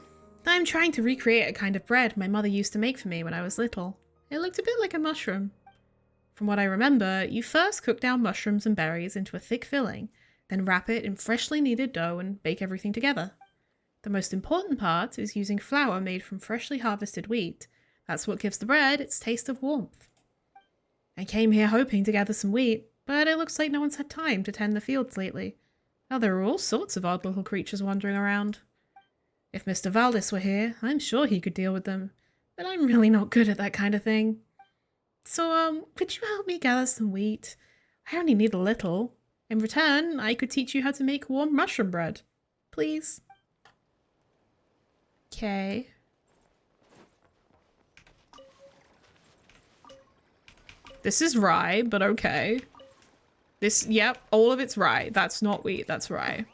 I'm trying to recreate a kind of bread my mother used to make for me when I was little. It looked a bit like a mushroom. From what I remember, you first cook down mushrooms and berries into a thick filling, then wrap it in freshly kneaded dough and bake everything together. The most important part is using flour made from freshly harvested wheat. That's what gives the bread its taste of warmth. I came here hoping to gather some wheat, but it looks like no one's had time to tend the fields lately. Now there are all sorts of odd little creatures wandering around. If Mr. Valdis were here, I'm sure he could deal with them, but I'm really not good at that kind of thing. So, could you help me gather some wheat? I only need a little. In return, I could teach you how to make warm mushroom bread. Please. Okay. This is rye, but okay. Yep, all of it's rye. That's not wheat, that's rye.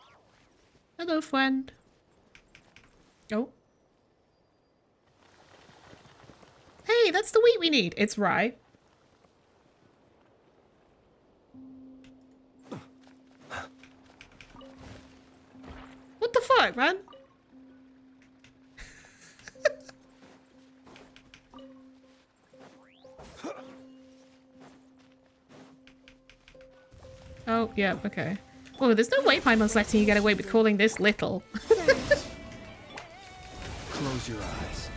Hello, friend. Oh. Hey, that's the wheat we need. It's rye. What the fuck, man? Oh, yeah, okay. Oh, there's no way Paimon's letting you get away with calling this little. Close your eyes.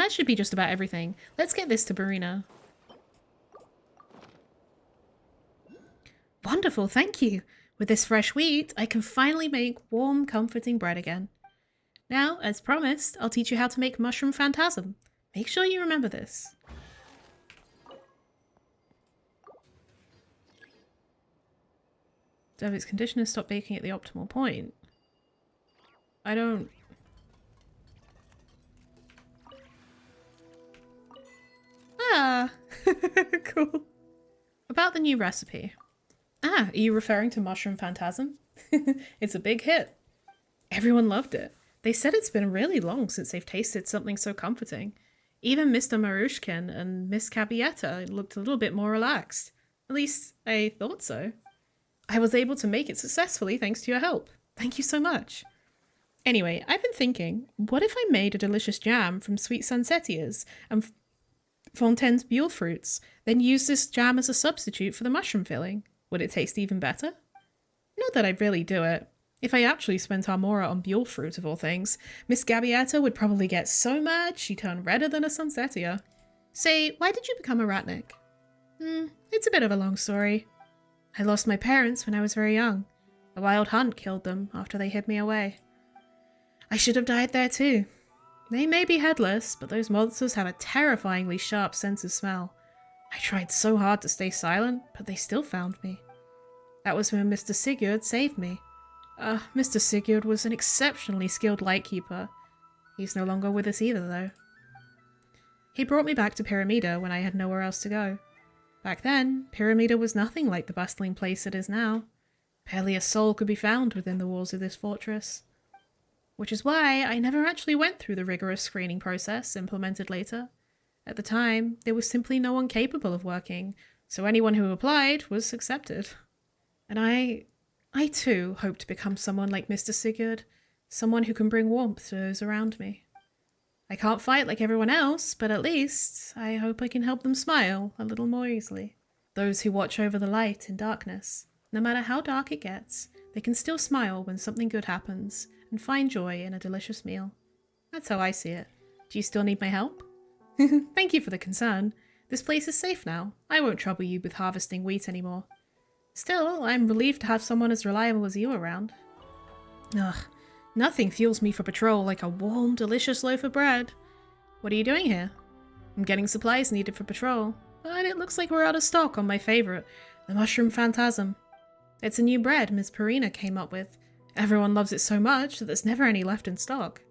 that should be just about everything. Let's get this to Barina. Wonderful, thank you. With this fresh wheat, I can finally make warm, comforting bread again. Now, as promised, I'll teach you how to make mushroom phantasm. Make sure you remember this. So if its conditioner stopped baking at the optimal point. I don't... Ah! Cool. About the new recipe. Ah, are you referring to Mushroom Phantasm? It's a big hit. Everyone loved it. They said it's been really long since they've tasted something so comforting. Even Mr. Marushkin and Miss Cabietta looked a little bit more relaxed. At least, I thought so. I was able to make it successfully thanks to your help. Thank you so much. Anyway, I've been thinking, what if I made a delicious jam from sweet sunsettias and Fontaine's Buell fruits, then used this jam as a substitute for the mushroom filling? Would it taste even better? Not that I'd really do it. If I actually spent Armora on Buell fruit of all things, Miss Gabietta would probably get so mad she'd turn redder than a sunsettia. Say, why did you become a ratnik? It's a bit of a long story. I lost my parents when I was very young. A wild hunt killed them after they hid me away. I should have died there too. They may be headless, but those monsters have a terrifyingly sharp sense of smell. I tried so hard to stay silent, but they still found me. That was when Mr. Sigurd saved me. Mr. Sigurd was an exceptionally skilled lightkeeper. He's no longer with us either, though. He brought me back to Piramida when I had nowhere else to go. Back then, Piramida was nothing like the bustling place it is now. Barely a soul could be found within the walls of this fortress. Which is why I never actually went through the rigorous screening process implemented later. At the time, there was simply no one capable of working, so anyone who applied was accepted. And I too hope to become someone like Mr. Sigurd, someone who can bring warmth to those around me. I can't fight like everyone else, but at least I hope I can help them smile a little more easily. Those who watch over the light in darkness, no matter how dark it gets, they can still smile when something good happens and find joy in a delicious meal. That's how I see it. Do you still need my help? Thank you for the concern. This place is safe now. I won't trouble you with harvesting wheat anymore. Still, I'm relieved to have someone as reliable as you around. Ugh, nothing fuels me for patrol like a warm, delicious loaf of bread. What are you doing here? I'm getting supplies needed for patrol, but it looks like we're out of stock on my favourite, the Mushroom Phantasm. It's a new bread Miss Purina came up with. Everyone loves it so much that there's never any left in stock.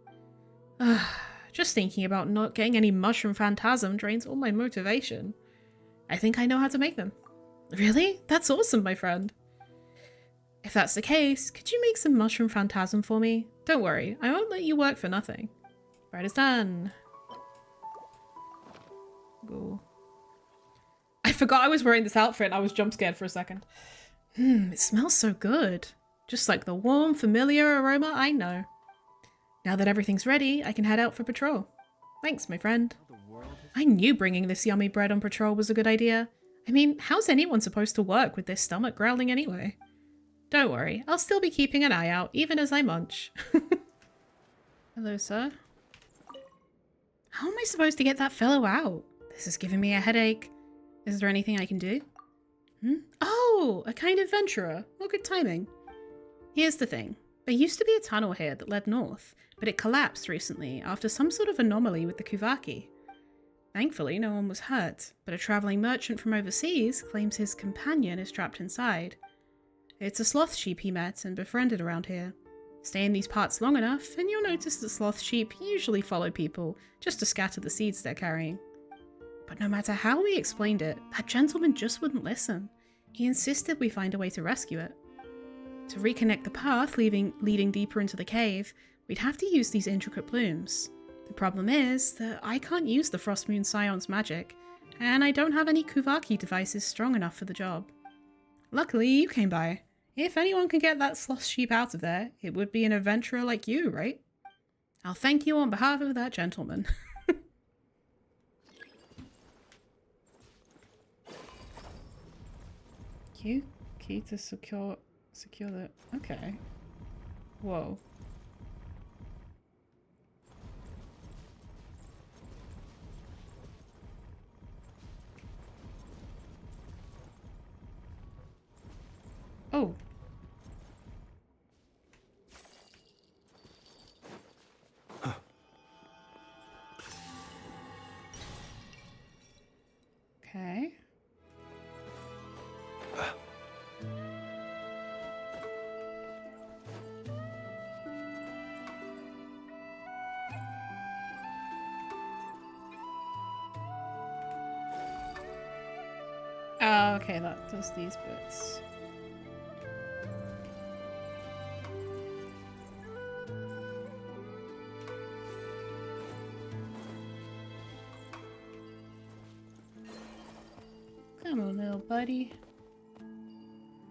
Just thinking about not getting any Mushroom Phantasm drains all my motivation. I think I know how to make them. Really? That's awesome, my friend. If that's the case, could you make some Mushroom Phantasm for me? Don't worry, I won't let you work for nothing. Bread is done. Go. I forgot I was wearing this outfit and I was jump scared for a second. It smells so good. Just like the warm, familiar aroma I know. Now that everything's ready, I can head out for patrol. Thanks, my friend. I knew bringing this yummy bread on patrol was a good idea. I mean, how's anyone supposed to work with their stomach growling anyway? Don't worry, I'll still be keeping an eye out, even as I munch. Hello, sir. How am I supposed to get that fellow out? This is giving me a headache. Is there anything I can do? Oh, a kind adventurer. Well, good timing. Here's the thing. There used to be a tunnel here that led north, but it collapsed recently after some sort of anomaly with the Kuvaki. Thankfully, no one was hurt, but a travelling merchant from overseas claims his companion is trapped inside. It's a Slothsheep he met and befriended around here. Stay in these parts long enough, and you'll notice that Slothsheep usually follow people, just to scatter the seeds they're carrying. But no matter how we explained it, that gentleman just wouldn't listen. He insisted we find a way to rescue it. To reconnect the path leading deeper into the cave, we'd have to use these intricate blooms. The problem is that I can't use the Frostmoon Scion's magic, and I don't have any Kuvaki devices strong enough for the job. Luckily, you came by. If anyone can get that Slothsheep out of there, it would be an adventurer like you, right? I'll thank you on behalf of that gentleman. Key to secure the... Okay. Whoa. Oh. Okay. Oh, okay, that does these bits. Come on, little buddy.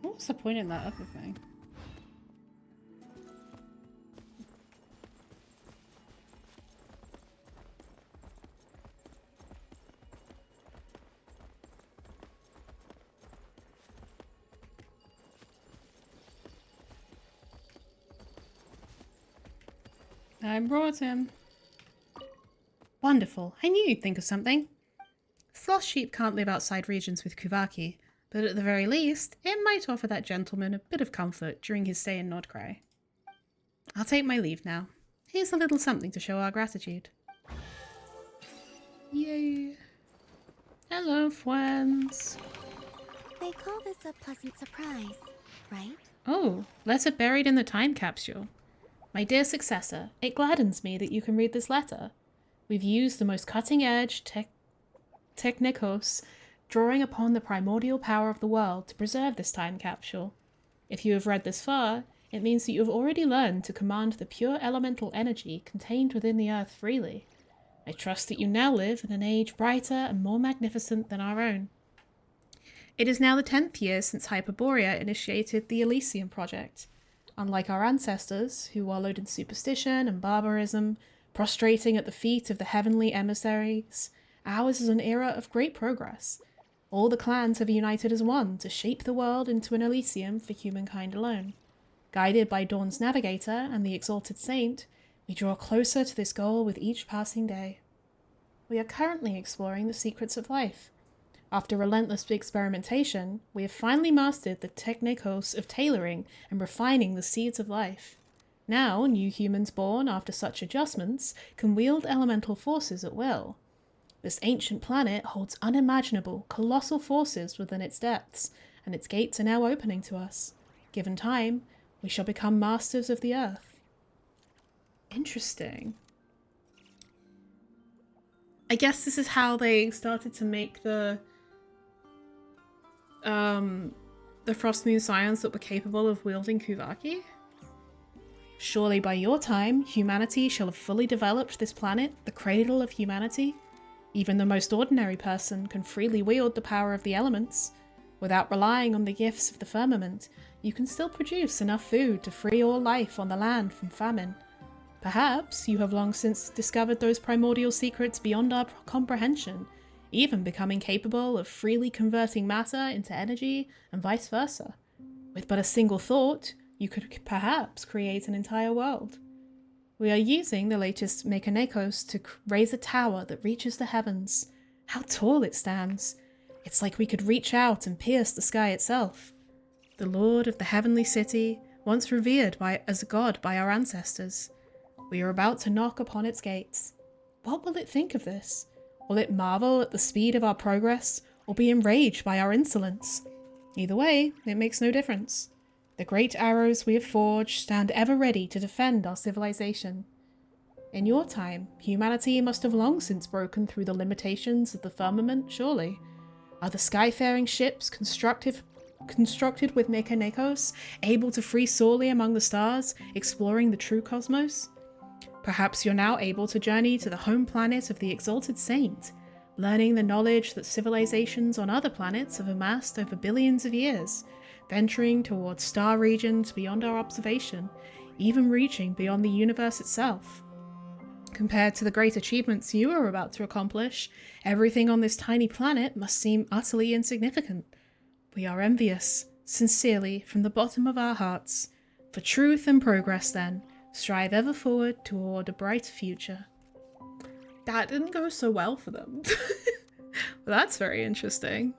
What's the point in that other thing? I brought him. Wonderful. I knew you'd think of something. Slothsheep can't live outside regions with Kuvaki, but at the very least, it might offer that gentleman a bit of comfort during his stay in Nodkrai. I'll take my leave now. Here's a little something to show our gratitude. Yay. Hello, friends. They call this a pleasant surprise, right? Oh, letter buried in the time capsule. My dear successor, it gladdens me that you can read this letter. We've used the most cutting-edge technikos, drawing upon the primordial power of the world to preserve this time capsule. If you have read this far, it means that you have already learned to command the pure elemental energy contained within the earth freely. I trust that you now live in an age brighter and more magnificent than our own. It is now the 10th year since Hyperborea initiated the Elysium project. Unlike our ancestors, who wallowed in superstition and barbarism, prostrating at the feet of the heavenly emissaries, ours is an era of great progress. All the clans have united as one to shape the world into an Elysium for humankind alone. Guided by Dawn's Navigator and the Exalted Saint, we draw closer to this goal with each passing day. We are currently exploring the secrets of life. After relentless experimentation, we have finally mastered the technikos of tailoring and refining the seeds of life. Now, new humans born after such adjustments can wield elemental forces at will. This ancient planet holds unimaginable, colossal forces within its depths, and its gates are now opening to us. Given time, we shall become masters of the earth. Interesting. I guess this is how they started to make the Frost Moon Scions that were capable of wielding Kuvaki. Surely by your time, humanity shall have fully developed this planet, the cradle of humanity. Even the most ordinary person can freely wield the power of the elements. Without relying on the gifts of the firmament, you can still produce enough food to free all life on the land from famine. Perhaps you have long since discovered those primordial secrets beyond our comprehension, even becoming capable of freely converting matter into energy and vice versa. With but a single thought, you could perhaps create an entire world. We are using the latest Mechanikos to raise a tower that reaches the heavens. How tall it stands! It's like we could reach out and pierce the sky itself. The Lord of the Heavenly City, once revered as a god by our ancestors. We are about to knock upon its gates. What will it think of this? Will it marvel at the speed of our progress, or be enraged by our insolence? Either way, it makes no difference. The great arrows we have forged stand ever ready to defend our civilization. In your time, humanity must have long since broken through the limitations of the firmament, surely. Are the skyfaring ships constructed with Mechanikos able to free solely among the stars, exploring the true cosmos? Perhaps you're now able to journey to the home planet of the Exalted Saint, learning the knowledge that civilizations on other planets have amassed over billions of years, venturing towards star regions beyond our observation, even reaching beyond the universe itself. Compared to the great achievements you are about to accomplish, everything on this tiny planet must seem utterly insignificant. We are envious, sincerely, from the bottom of our hearts. For truth and progress, then, strive ever forward toward a bright future. That didn't go so well for them. Well, that's very interesting.